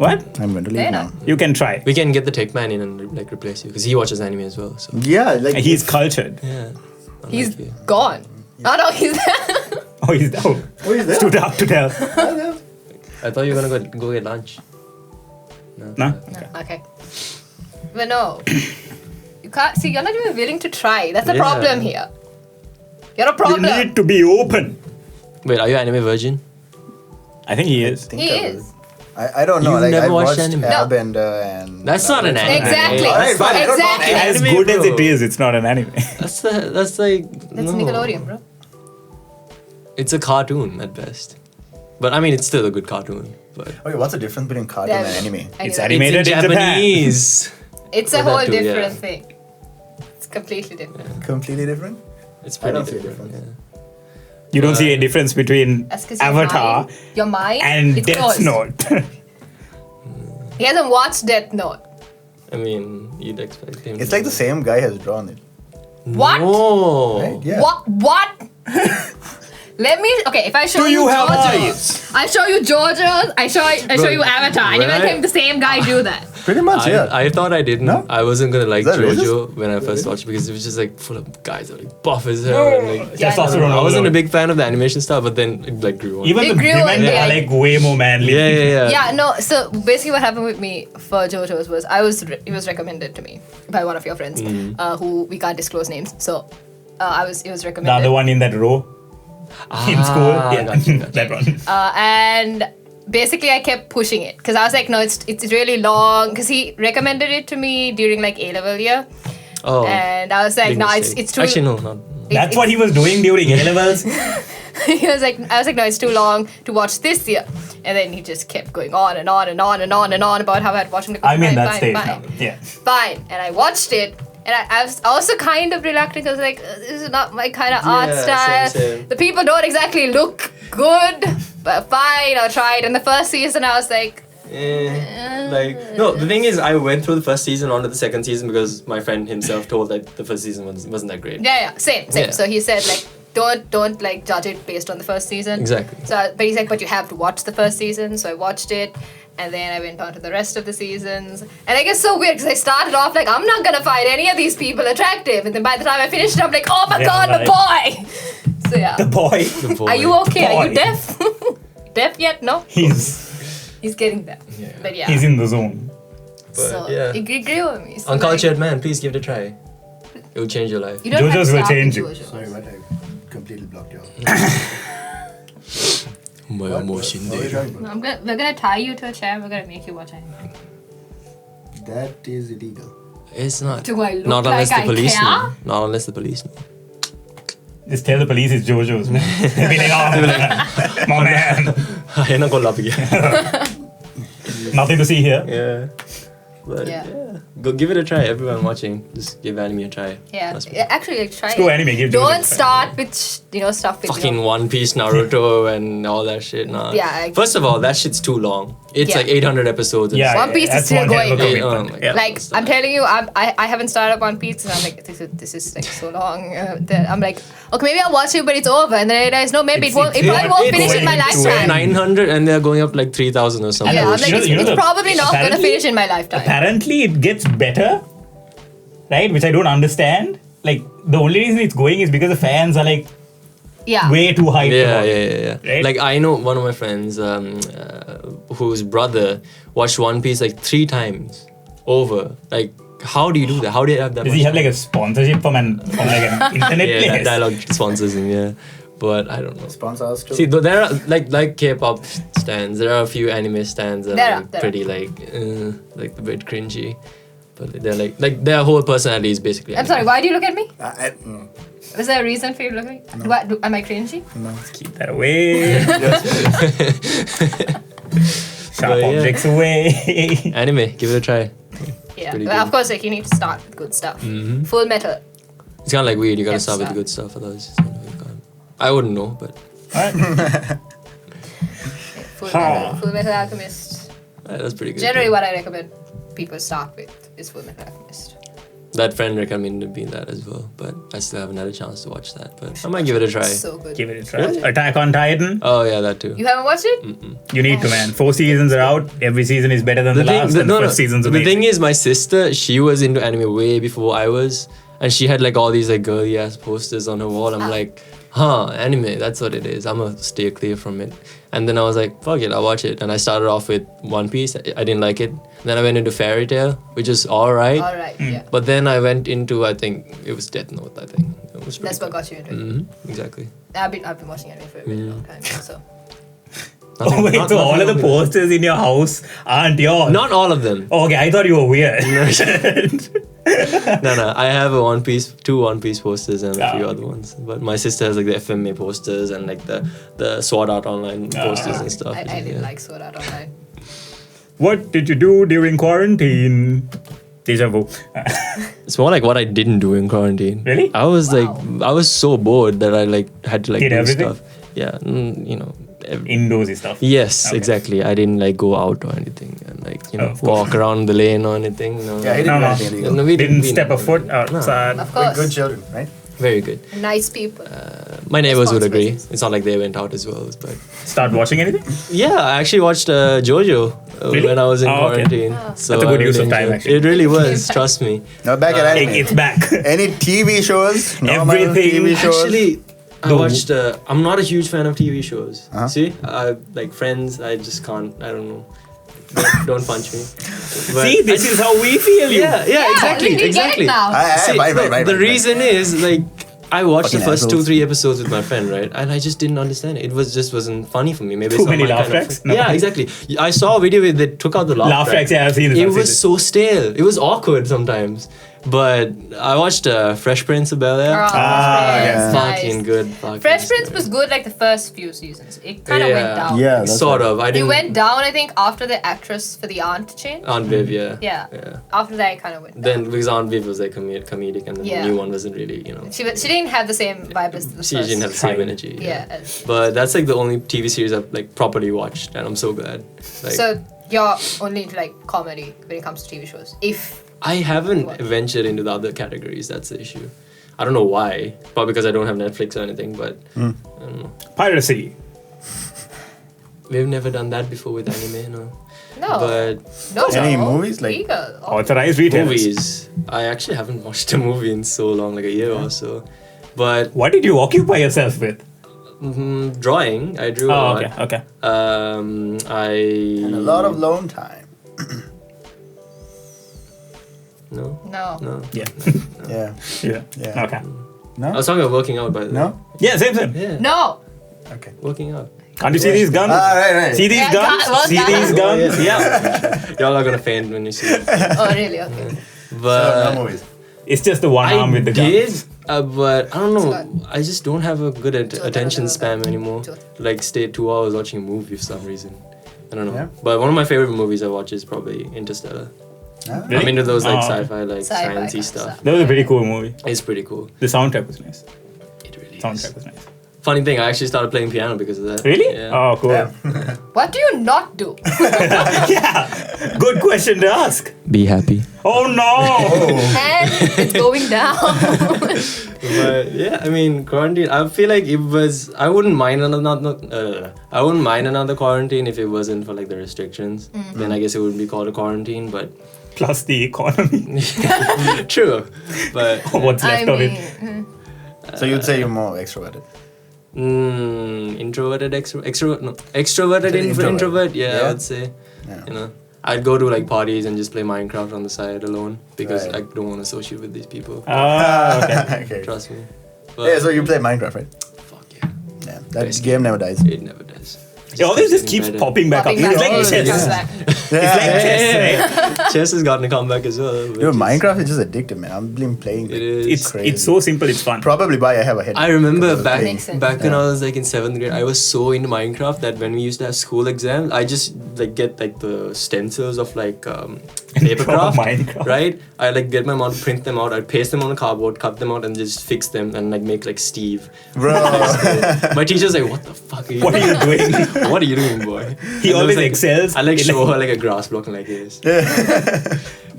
What? I'm going to Fair leave now. enough. You can try. we can get the tech man in and like replace you because he watches anime as well. So Yeah, like He's cultured. yeah. unlike He's you. gone. No, he's there. Oh, he's down. Oh, he's there? It's too dark to tell. I thought you were gonna go get lunch. No? Okay. But no. You can't see, you're not even willing to try. That's the Yeah. problem here. You're a You problem. need to be open. Wait, are you anime virgin? I think he is. think He I is. will. I don't know. You've like never I watched watched anime? No. Airbender and That's not an anime. Exactly. Alright, fine, I don't know Exactly. As Anime, good as bro. it is, it's not an anime. That's like That's no. Nickelodeon, bro. It's a cartoon at best, but I mean it's still a good cartoon. But Okay, what's the difference between cartoon Yeah. and anime? I It's know. anime. Animated it's in in Japan. Japanese. It's a Well, that whole too, different yeah. thing. It's completely different. Completely different? It's I pretty don't see a different. difference. You don't see a difference between That's 'cause your Avatar mind- your mind, and it's Death closed. Note. He hasn't watched Death Note. I mean, you'd expect him. It's to- like the same guy has drawn it. What? No. Right? Yeah. What? Let me. Okay, if I show Do you have JoJo's, eyes? I show you JoJo's. I show you Avatar, and you when will I- think the same guy do that. Pretty much, yeah. I thought I didn't. No? I wasn't gonna like Is that JoJo when I first watched it because it was just like full of guys that were like buff as hell. And, like, Yeah, I know. Testosterone I wasn't a overload. big fan of the animation style, but then it like grew on. Even It the grew women into, are like- like way more manly. yeah. Yeah, no. So basically, what happened with me for JoJo's was it was recommended to me by one of your friends, who we can't disclose names. So it was The recommended. other one in that row in school. Yeah, got you. that one. And basically I kept pushing it because I was like, no, it's really long, because he recommended it to me during like A-level year, Oh. and I was like, big no, mistake. it's too. Actually, no, not. That's what he was doing during A levels. I was like, no, it's too long to watch this year, and then he just kept going on and on and on and on and on about how I'd watched him. I mean, fine, that fine, stage fine. now. Yeah. Fine, and I watched it. And I was also kind of reluctant because like this is not my kind of art Yeah, style. same. The people don't exactly look good, but fine, I'll try it. And the first season, I was like, Like no, the thing is, I went through the first season onto the second season because my friend himself told that the first season wasn't that great. yeah, same. Yeah. So he said like, don't like judge it based on the first season. Exactly. So, but he's like, but you have to watch the first season. So I watched it, And then I went on to the rest of the seasons. And I guess so weird because I started off like, I'm not going to find any of these people attractive. And then by the time I finished, I'm like, oh my Yeah, God, the boy. So yeah. The boy. The boy. Are you okay? Are you Boy. deaf? Deaf yet? No? He's getting there. But yeah. in the zone. So yeah. it grew on me. So Uncultured man, please give it a try. It will change your life. You don't have JoJo's to will start change with you. JoJo. Sorry, what? I completely blocked you. My emotion What are you there. talking about? We're gonna tie you to a chair. We're gonna make you watch anime. That is illegal. It's not. Do I look Not unless like the police I care? know. Not unless the police know. Just tell the police it's JoJo's, man. They'll be like, oh, my man. Yana ko love again. Nothing to see here. Yeah. But Yeah. yeah. Go give it a try. Everyone watching, just give anime a try. Yeah. Trust me. Actually, like, try Go it. anime, give JoJo a Don't try. start with stuff with Fucking One Piece, Naruto, and all that shit. Nah. Yeah, First of all, that shit's too long. It's Yeah. like 800 episodes. And Yeah, One Piece is that's still one hell of a going. Oh commitment. my Yeah. God. Like I'm telling you, I haven't started One Piece, and I'm like, this is like so long. Then I'm like, okay, maybe I'll watch it, but it's over, and then I realize, no, maybe it probably won't finish in my going lifetime. 900 and they're going up like 3,000 or something. Yeah, I'm like, You know it's the- probably not gonna apparently- finish in my lifetime. Apparently, it gets better, right? Which I don't understand. Like, the only reason it's going is because the fans are like Yeah. way too hyped Yeah, about yeah, it. yeah, yeah. Right? Like I know one of my friends whose brother watched One Piece like 3 times over. Like, how do you do that? How do you have that? Does much he have time? like a sponsorship from an internet Yeah, place? that dialogue sponsors him. Yeah, but I don't know. Sponsor us too. See, though there are like K-pop stands. There are a few anime stands that There are are, like, there pretty like a bit cringy, but they're like their whole personality is basically. I'm anime. sorry, why do you look at me? No. Was there a reason for you to look at me? What, am I cringy? Keep that away. Sharp But yeah. objects away. Anime, give it a try. Yeah. pretty Well, of good. course, like you need to start with good stuff. Full Metal. It's kind of like weird. You gotta Yes, start with the sir. good stuff, otherwise it's gonna be gone. I wouldn't know, but Alright. Full Metal Alchemist. that's pretty good. Generally, what I recommend people start with is Full Metal Alchemist. That friend recommended me that as well, but I still haven't had a chance to watch that. But I might give it a try. So good. Give it a try. Attack on Titan. Oh yeah, that too. You haven't watched it? You need to, man. 4 seasons are out. Every season is better than the last. And the first season's the amazing. thing is, my sister, she was into anime way before I was, and she had like all these like girly ass posters on her wall. I'm like, anime, that's what it is. I'm gonna stay clear from it. And then I was like, fuck it, I'll watch it. And I started off with One Piece. I didn't like it. Then I went into Fairy Tail, which is alright. Alright, yeah. But then I went into, I think it was Death Note. I think it was That's what got you into it. exactly. I've been watching anime for a really long time now, so. Oh, wait, so all of the posters in your house aren't yours? Not all of them. Okay, I thought you were weird. No, I have a two One Piece posters and a few Ah. other ones. But my sister has like the FMA posters and like the Sword Art Online posters and stuff. I didn't Yeah. like Sword Art Online. What did you do during quarantine? Deja vu. It's more like what I didn't do in quarantine. Really? I was I was so bored that I like had to like Did do everything? stuff. Yeah, you know. Indoorsy stuff. Yes, Okay. exactly. I didn't like go out or anything and like Oh, walk around the lane or anything. No. Yeah, he didn't do anything illegal. No, we Didn't we step a foot outside. Of We're course. good children, right? Very good. Nice people. My neighbors would agree. Responsibilities. It's not like they went out as well, but Start watching anything? yeah, I actually watched JoJo Really? when I was in Oh, okay. quarantine. So That's a good I use really of time, enjoyed- actually. It really was. Trust me. Now back at anime. It's back. Any TV shows? Normal Everything. TV shows? Actually, I The- watched. I'm not a huge fan of TV shows. Uh-huh. See, like Friends. I just can't. I don't know. Don't punch me. But See, this is how we feel. You. Yeah, exactly, we get exactly. it now. See, Bye. the reason is like I watched the Fucking first assholes. 2-3 episodes with my friend, right? And I just didn't understand it. It wasn't funny for me. Maybe Too it's not many my laugh kind of- tracks? No. Yeah, exactly. I saw a video where they took out the Laugh tracks, yeah, I've seen this. It I've seen was this. so stale. It was awkward sometimes. But I watched Fresh Prince of Bel Air. yeah. Fucking good. Fucking Fresh Prince good. was good like the first few seasons. It kind of Yeah. went down. Yeah, that's Sort right. of. I It didn't. went down, I think, after the actress for the aunt changed. Aunt Viv, yeah. Yeah. Yeah. After that, it kind of went down. Then because Aunt Viv was like comedic, and then Yeah. the new one wasn't really, She didn't have the same vibe as the She first. didn't have the same Fine. energy. Yeah. But that's like the only TV series I've like properly watched, and I'm so glad. Like, So you're only into like comedy when it comes to TV shows. If I haven't ventured into the other categories. That's the issue. I don't know why. Probably because I don't have Netflix or anything. But I don't know. Piracy. We've never done that before with anime. No. No. But No. Any no. movies, like- Legal. Authorized retailers. movies, I actually haven't watched a movie in so long, like a year or so. But What did you occupy yourself with? drawing, I drew a Oh, lot. okay. And a lot of lone time. No. No. Yeah. Yeah. Yeah. Yeah. Okay. I No? was talking about working out, by the way. No? Yeah, same. Yeah. No. Okay. Working out. Can't you see these guns? Right. See these Yeah, guns? well See done. these guns? Oh, Yeah. Y'all are gonna faint when you see it. Oh, really? Okay. But No movies. It's just the one arm I with the gun. did, but I don't know. It's I just don't have a good attention span anymore. Sure. Like stay 2 hours watching a movie for some reason. I don't know. Yeah. But one of my favorite movies I watch is probably Interstellar. Ah. Really? I'm into those like Oh, okay. sci-fi, like Sci-fi kind sciencey of stuff. stuff. That was a pretty cool movie. It's pretty cool. The soundtrack was nice. It really Soundtrack is. was nice. Funny thing, I actually started playing piano because of that. Really? Yeah. Oh, cool. Yeah. What do you not do? Yeah. Good question to ask. Be happy. Oh no. And it's going down. But yeah, I mean, quarantine. I feel like it was. I wouldn't mind I wouldn't mind another quarantine if it wasn't for like the restrictions. Then I guess it wouldn't be called a quarantine. But Plus the economy. true. But What's I left of it? mean, So you'd say you're more extroverted. introverted, extrovert. No, extroverted, Say introvert. introvert. Yeah, Yeah? I would say. Yeah. You know, I'd go to like parties and just play Minecraft on the side alone because Right. I don't want to associate with these people. Ah, okay. Okay. Trust me. But Yeah, so you play Minecraft, right? fuck yeah, Yeah. That Best game never dies. it never does. It always just keeps Getting popping back popping up. It's back like up, chess. comes back. It's like chess, right? better. Chess has gotten a comeback as well. which Dude, is- Minecraft is just addictive, man. I've been playing. It is. It's Crazy. it's so simple. It's fun. Probably why I have a head. I remember back Makes sense. back when I was like in 7th grade, I was so into Minecraft that when we used to have school exams, I just like get like the stencils of like paper Draw craft, Minecraft. right? I like get my mom to print them out. I'd paste them on a cardboard, cut them out, and just fix them and like make like Steve. Bro. My teacher's like, "What the fuck are you? What are you doing? What are you doing, boy?" He And I was always like, excels I like in, show like- her like a grass block and like this.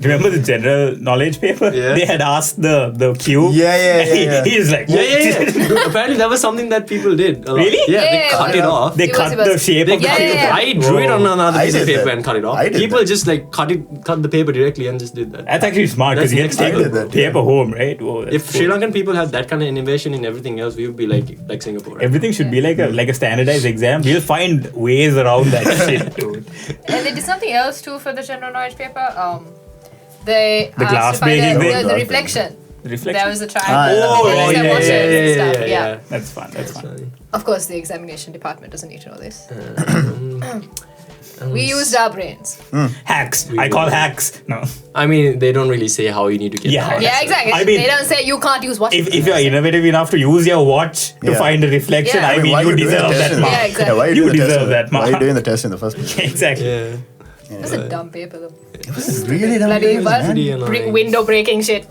Remember the general knowledge paper? Yeah. They had asked the cube. Yeah. He's like, Yeah. Dude, apparently that was something that people did. A lot. Really? Yeah, they Yeah, cut yeah. it off. They It cut was- the shape They of the cut paper. it. I drew it on another I piece of did paper that. and cut it off. I did People that. just like cut the paper directly and just did that. That's actually smart because That's you next can take level. the I did that, yeah. paper home, right? Whoa, that's If cool. Sri Lankan people had that kind of innovation in everything else, we would be like Singapore. Right? Everything should be like a standardized exam. We'll find ways around that shit, dude. And they did something else too for the general knowledge paper. They The asked glass to find breaking thing? the reflection. The reflection. There was a trial. Ah, yeah. Oh, They yeah, watched it and stuff. yeah. That's fun. That's fun. Funny. Of course, the examination department doesn't need to know this. Um, We used our brains. Hacks. I call hacks. No. I mean, they don't really say how you need to get Yeah. that. Yeah, exactly. I mean- they don't say you can't use watch. If you're innovative enough to use your watch to Yeah. find a reflection, Yeah. I mean, why you you doing deserve the that test? mark. Yeah, exactly. Yeah, why You you doing the test? deserve that Why are you mark. doing the test in the first place? Exactly. Yeah. That's a dumb paper though. Really dumb Bloody papers, what? man. Pretty annoying. Window breaking shit.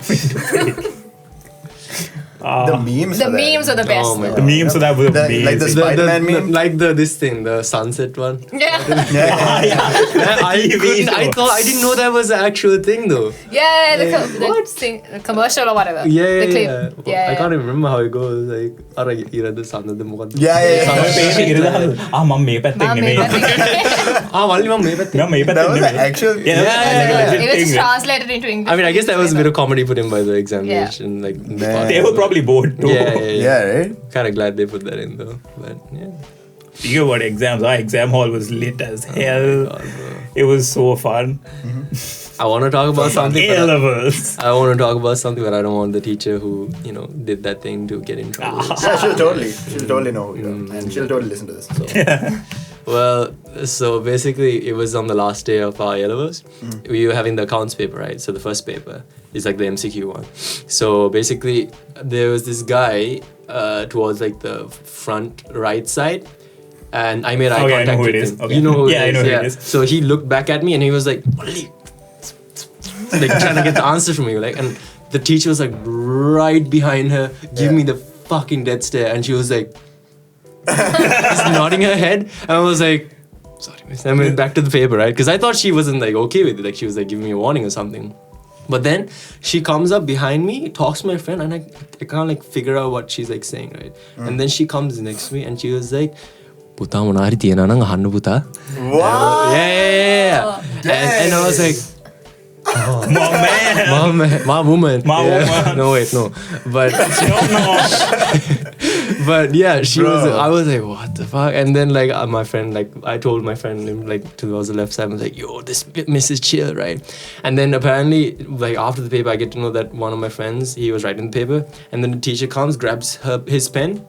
The memes. The for that. memes are the best. Oh my The memes for that were The- amazing. like the Spider-Man meme? like this thing, the sunset one. Yeah. I didn't know that was the actual thing though. Yeah, the commercial or whatever. The clip. Yeah. I can't even remember how it goes. Like, අර ඉරද සඳද මොකක්ද? Yeah. මම මේ පැත්තෙන් නෙමෙයි. වල්ලි මම මේ පැත්තේ. මම මේ That පැත්තෙන් was the නෙමෙයි. actual. Yeah, that's like a legit It was thing. just translated into English. I mean, I guess that was a bit of comedy put in by the examination. Like, Man. They were probably bored too. Yeah, right? Kind of glad they put that in though. But yeah. Speaking about exams, our exam hall was lit as hell. God, bro. It was so fun. I want to talk about something. A But levels. I want to talk about something, but I don't want the teacher who did that thing to get in trouble. Yeah, she'll totally know who you are. And she'll totally listen to this. So. Well, so basically, it was on the last day of our A-levels. We were having the accounts paper, right? So the first paper is like the MCQ one. So basically, there was this guy towards like the front right side, and I made eye Okay, I know contact who with it is. him. Okay. You know who Yeah, I it is? know who it is. So he looked back at me and he was like, "Wally," like trying to get the answer from me, like, and the teacher was like right behind her, giving me the fucking death stare, and she was like. Just nodding her head, and I was like, sorry, miss. I went back to the paper, right? Because I thought she wasn't like okay with it, like she was like giving me a warning or something. But then she comes up behind me, talks to my friend, and I can't like figure out what she's like saying, right? And then she comes next to me and she was like, පුතා මොනාරි තියෙනවා නම් අහන්න පුතා. Wow. Yeah. And I was like, my woman. No, wait, no. But but yeah, I was like, what the fuck? And then like my friend, like I told my friend like towards the left side, I was like, yo, this miss is chill, right? And then apparently like after the paper, I get to know that one of my friends, he was writing the paper, and then the teacher comes, grabs his pen,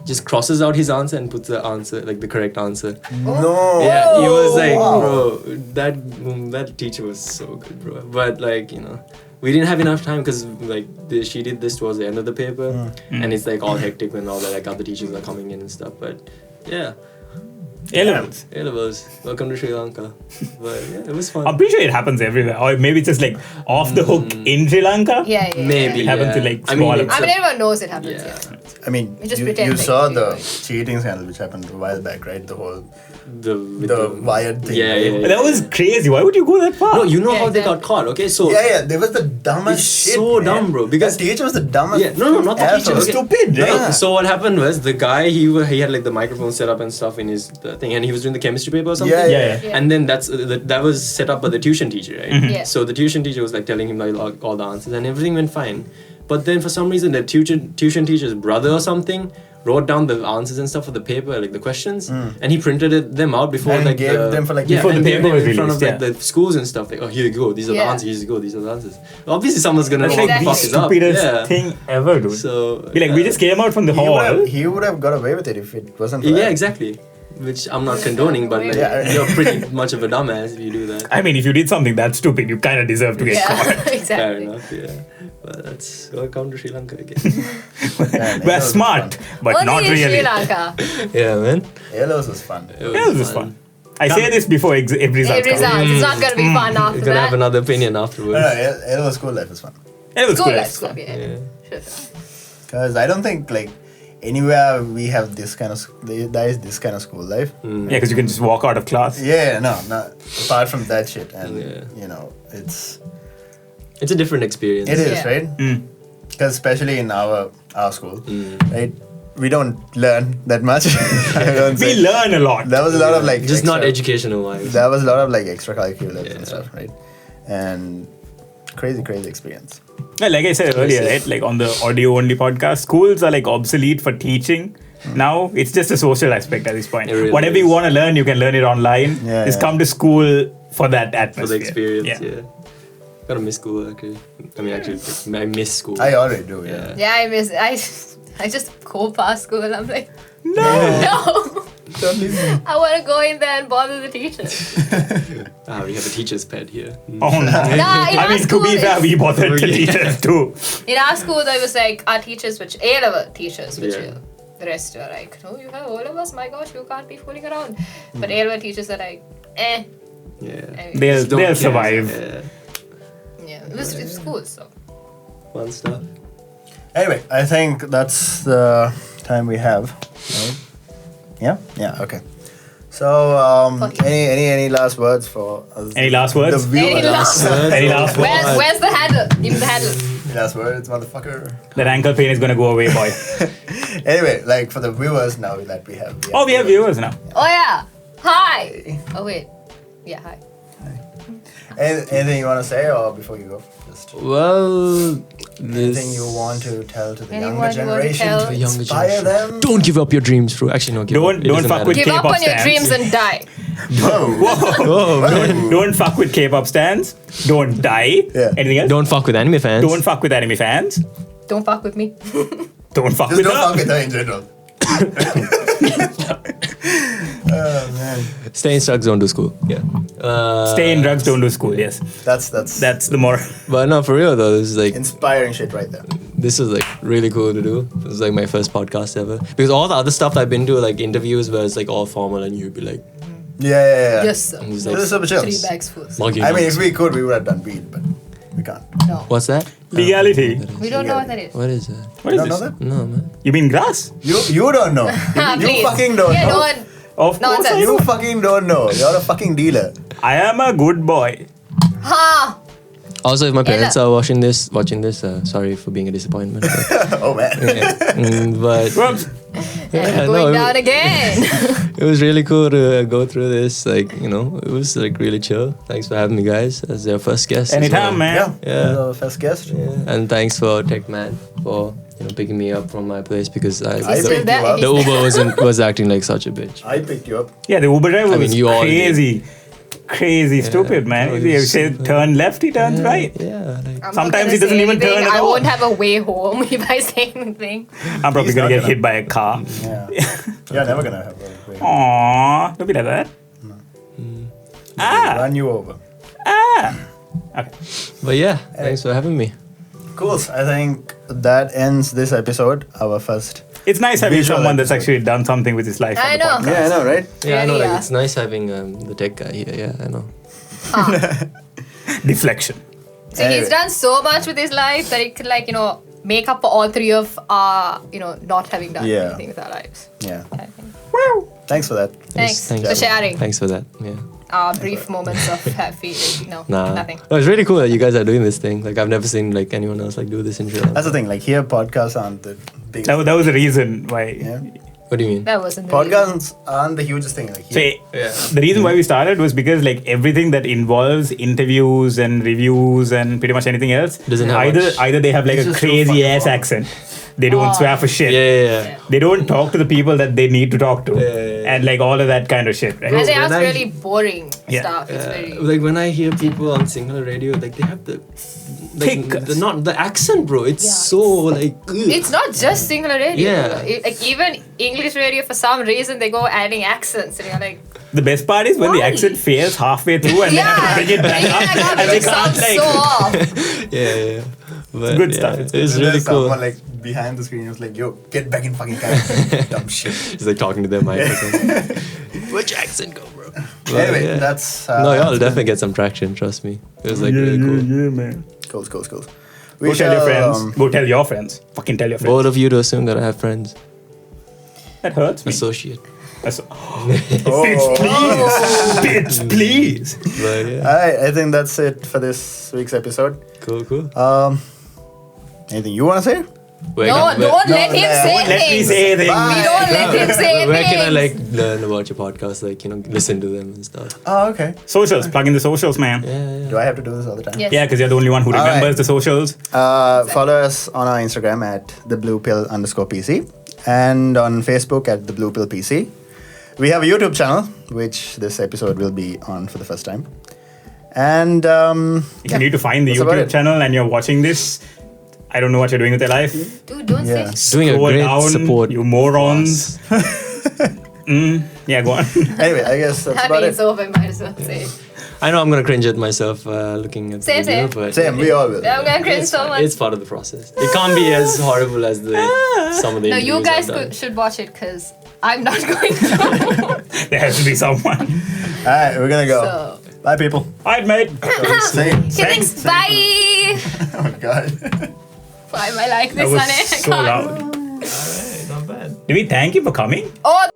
just crosses out his answer and puts the answer, like the correct answer. No. Yeah, he was like, bro, that teacher was so good, bro. But like, you know, we didn't have enough time because like she did this towards the end of the paper, and it's like all hectic when all the like other teachers are coming in and stuff. But yeah. A-levels. Welcome to Sri Lanka. But yeah, it was fun. I'm pretty sure it happens everywhere. Or maybe it's just like off the hook in Sri Lanka. Yeah. Maybe. It happens in like I mean, small. everyone knows it happens. Yeah. Yeah. I mean, We just you pretend like saw we the like- cheating scandal which happened a while back, right? The whole with the wired thing. Yeah, right? yeah, yeah. That was crazy. Why would you go that far? No, you know Yeah, how they exactly. got caught, okay? So Yeah, there was the dumbest It's shit. so man. dumb, bro, because- that teacher was the dumbest. Yeah, no, not the teacher. asshole. Okay. Stupid. No, Yeah. so what happened was the guy he had like the microphone set up and stuff in his thing, and he was doing the chemistry paper or something. Yeah. Yeah. And then that was set up by the tuition teacher, right? Yeah. So the tuition teacher was like telling him like all the answers, and everything went fine. But then for some reason the tuition teacher's brother or something wrote down the answers and stuff for the paper, like the questions, and he printed them out before And like gave them for, like, yeah, before the and gave paper them was in front of released, like the schools and stuff. Like, oh, here you go, these are the Yeah. answers. Here you go, these are the answers. Obviously, someone's gonna That's fuck like the this up. stupidest Yeah. thing ever, dude. So Be like, we just came out from the hall. He would have got away with it if it wasn't for yeah, that. exactly. Which I'm not condoning, but like, Yeah. you're pretty much of a dumbass if you do that. I mean, if you did something that stupid, you kind of deserve to get caught. Yeah, Fair exactly. enough, yeah. But that's welcome to Sri Lanka again. Man, We're A-levels smart, was but Only not in really. Sri Lanka. Yeah, man. fun. A-levels was fun. Yeah, this is fun. I say this before every result It comes. results. It's not gonna be fun after You're gonna have that. another opinion afterwards. No, A-levels school life is fun. It was School cool. life, school life, yeah. Yeah. Sure. Because I don't think like anywhere we have this kind of there is this kind of school life. Yeah, because you can just walk out of class. Yeah, no, apart from that shit, and Yeah. you know, it's It's a different experience. it is Yeah. right. Because especially in our school, right, we don't learn that much. I don't We say. learn a lot. There was a lot of like Just not extra- educational wise. There was a lot of like extracurriculars Yeah. and stuff, right? And crazy experience. Yeah, like I said earlier, right? Like on the audio only podcast, schools are like obsolete for teaching. Now it's just a social aspect at this point. It really Whatever you is. want to learn, you can learn it online. Yeah, Just yeah. come to school for that atmosphere. For the experience, yeah. Gotta miss school, actually. I mean, actually, I miss school. I already do, yeah. Yeah, I just go past school and I'm like, No. no. I want to go in there and bother the teacher. We have a teacher's pet here. Oh no. Nah, in I our mean, to school, be fair, we bothered the Yeah. teachers too. in our school there was like our teachers, which A-level teachers, which Yeah. the rest were like, no, you have O-levels, my gosh, you can't be fooling around. But A-level teachers are like, eh. Yeah. They'll Just don't they'll care. survive. Yeah. Yeah, it was school, so. Fun stuff. Anyway, I think that's the time we have. Right? Yeah, okay. So, Okay. any last words for us? Any last words? The viewers. Any last words? Any last words? Where's the handle? Give me the handle. Last words, motherfucker. That ankle pain is gonna go away, boy. Anyway, like for the viewers now that we have. Oh, we have viewers now. Oh yeah. Hi. Oh wait. Yeah, hi. Anything you want to say, or before you go, just Well, anything you want to tell to the Anyone younger you want to generation tell? to The younger inspire generation. them? Don't give up your dreams, bro. Actually, no. Give Don't- up. It don't doesn't fuck matter. with Give up K-pop on your stands. dreams and die. Don't fuck with K-pop stands. Don't die. Yeah. Anything else? Don't fuck with anime fans. Don't fuck with anime fans. Don't fuck with me. Don't fuck Just with don't fuck her. with her in general. Oh man, Stay in drugs, don't do school. Yeah. Stay in drugs, don't do school. Yes, that's that's the more. But no, for real though, this is like inspiring shit right there. this is like really cool to do. It was like my first podcast ever. Because all the other stuff I've been to, like interviews where it's like all formal and you'd be like, Yeah. Yes, sir. It's This is super chill. 3 bags full. logging I mean, on. if we could, we would have done weed, but we can't. No. What's that? Legality. We don't know what that is. What is that? What You is don't know this? that? No, man. You mean grass? You don't know. You Please. fucking don't Yeah, know. no one. Of No, course it's I a- You know. fucking don't know. You're a fucking dealer. I am a good boy. Ha! Also, if my parents Ella. are watching this, sorry for being a disappointment. But, Oh man. yeah. But Whoops. yeah, Going no, down again. it was really cool to go through this. Like, you know, it was like really chill. Thanks for having me, guys, as your first guest. as Anytime, well. man. Yeah. Our first guest. Yeah. And thanks for Tech Man for picking me up from my place because I He's picked still you there. up. the Uber was acting like such a bitch. I picked you up. Yeah, the Uber driver I mean, was you all crazy, stupid, man. Oh, If you he's say super- turn left, he turns right. Yeah, like, I'm not Sometimes gonna he doesn't say even turn anything. at I all. won't have a way home if I say anything. I'm probably He's gonna not get gonna- hit by a car. Yeah. You're never gonna have a way. Aww, don't be like that. Ah, Run you over. okay. but yeah, thanks for having me. Cool. I think that ends this episode. Our first. It's nice having Visual someone that's episode. actually done something with his life. on I the know. podcast. Yeah, I know, right? Yeah, I know. Really, Like yeah. it's nice having the tech guy here. Yeah, I know. Deflection. So Anyway. he's done so much with his life that he could, like, you know, make up for all three of our, you know, not having done Yeah. anything with our lives. Yeah. I think. Thanks for that. Thanks Thanks. for sharing Thanks for that. Yeah. our brief moments of happy. No, Nah. nothing. No, it's really cool that you guys are doing this thing. Like I've never seen like anyone else like do this in Sri Lanka. That's the thing. Like here, podcasts aren't the big. That was the reason why. Yeah. What do you mean? That wasn't the Podcasts aren't the hugest thing. Like So, here. the reason why we started was because like everything that involves interviews and reviews and pretty much anything else, Doesn't have much. either they have like It's a just so crazy fucking ass long. accent, they don't swear for shit. Yeah. They don't talk to the people that they need to talk to, Yeah. and like all of that kind of shit, right? And they when ask I- really boring Yeah. stuff. It's very. Like when I hear people on singular radio, like they have the Thick. the accent, bro. It's Yeah. so like. ugh. It's not just singular radio. Yeah. Like even English radio, for some reason, they go adding accents, and you're like, The best part is when the Why? accent fails halfway through and they have to bring it back up, and they it can't sounds like. so off. Yeah. But, good yeah, stuff. It's There's really cool. Someone like behind the screen was like, "Yo, get back in fucking camera." Dumb shit. It's like talking to their mic. or something. Which accent go, bro? But, Anyway, yeah. that's. No, y'all that's definitely get some traction. Trust me. It was like really cool. Yeah, man. Cool. Go tell your friends. Go tell your friends. Fucking tell your friends. Both of you to soon gonna have friends. That hurts me. Associate. Bitch, please. But yeah. Alright, I think that's it for this week's episode. Cool. Anything you want to say? Where No, can- where- don't let him no, say Let me things. say things. Bye. We don't let him say Where can I things. like learn about your podcast? Like listen to them and stuff. Oh, okay. Socials. Plug in the socials, man. Yeah. Do I have to do this all the time? Yes. Yeah, because you're the only one who All remembers right. the socials. Follow us on our Instagram at the BluePill_PC and on Facebook at the BluePill PC. We have a YouTube channel, which this episode will be on for the first time. And You need to find the That's about YouTube it. channel and you're watching this. I don't know what you're doing with your life. Dude, don't Yeah. say. Doing a Scroll great down, support. you morons. Yeah, go on. anyway, I guess that's I about mean, it. it's over. Might as well say. I know I'm gonna cringe at myself looking at Same, the video, same. but Same, we all will. I'm gonna cringe so much. it's part of the process. It can't be as horrible as some of the. No, you interviews guys I've done. should watch it because I'm not going to. There has to be someone. Alright, we're gonna go. So, Bye, people. Alright, mate. Same. okay, thanks. Bye. Oh, God. Why am I like That this, was honey? I so can't. loud. Alright, not bad. Did we thank you for coming? Oh.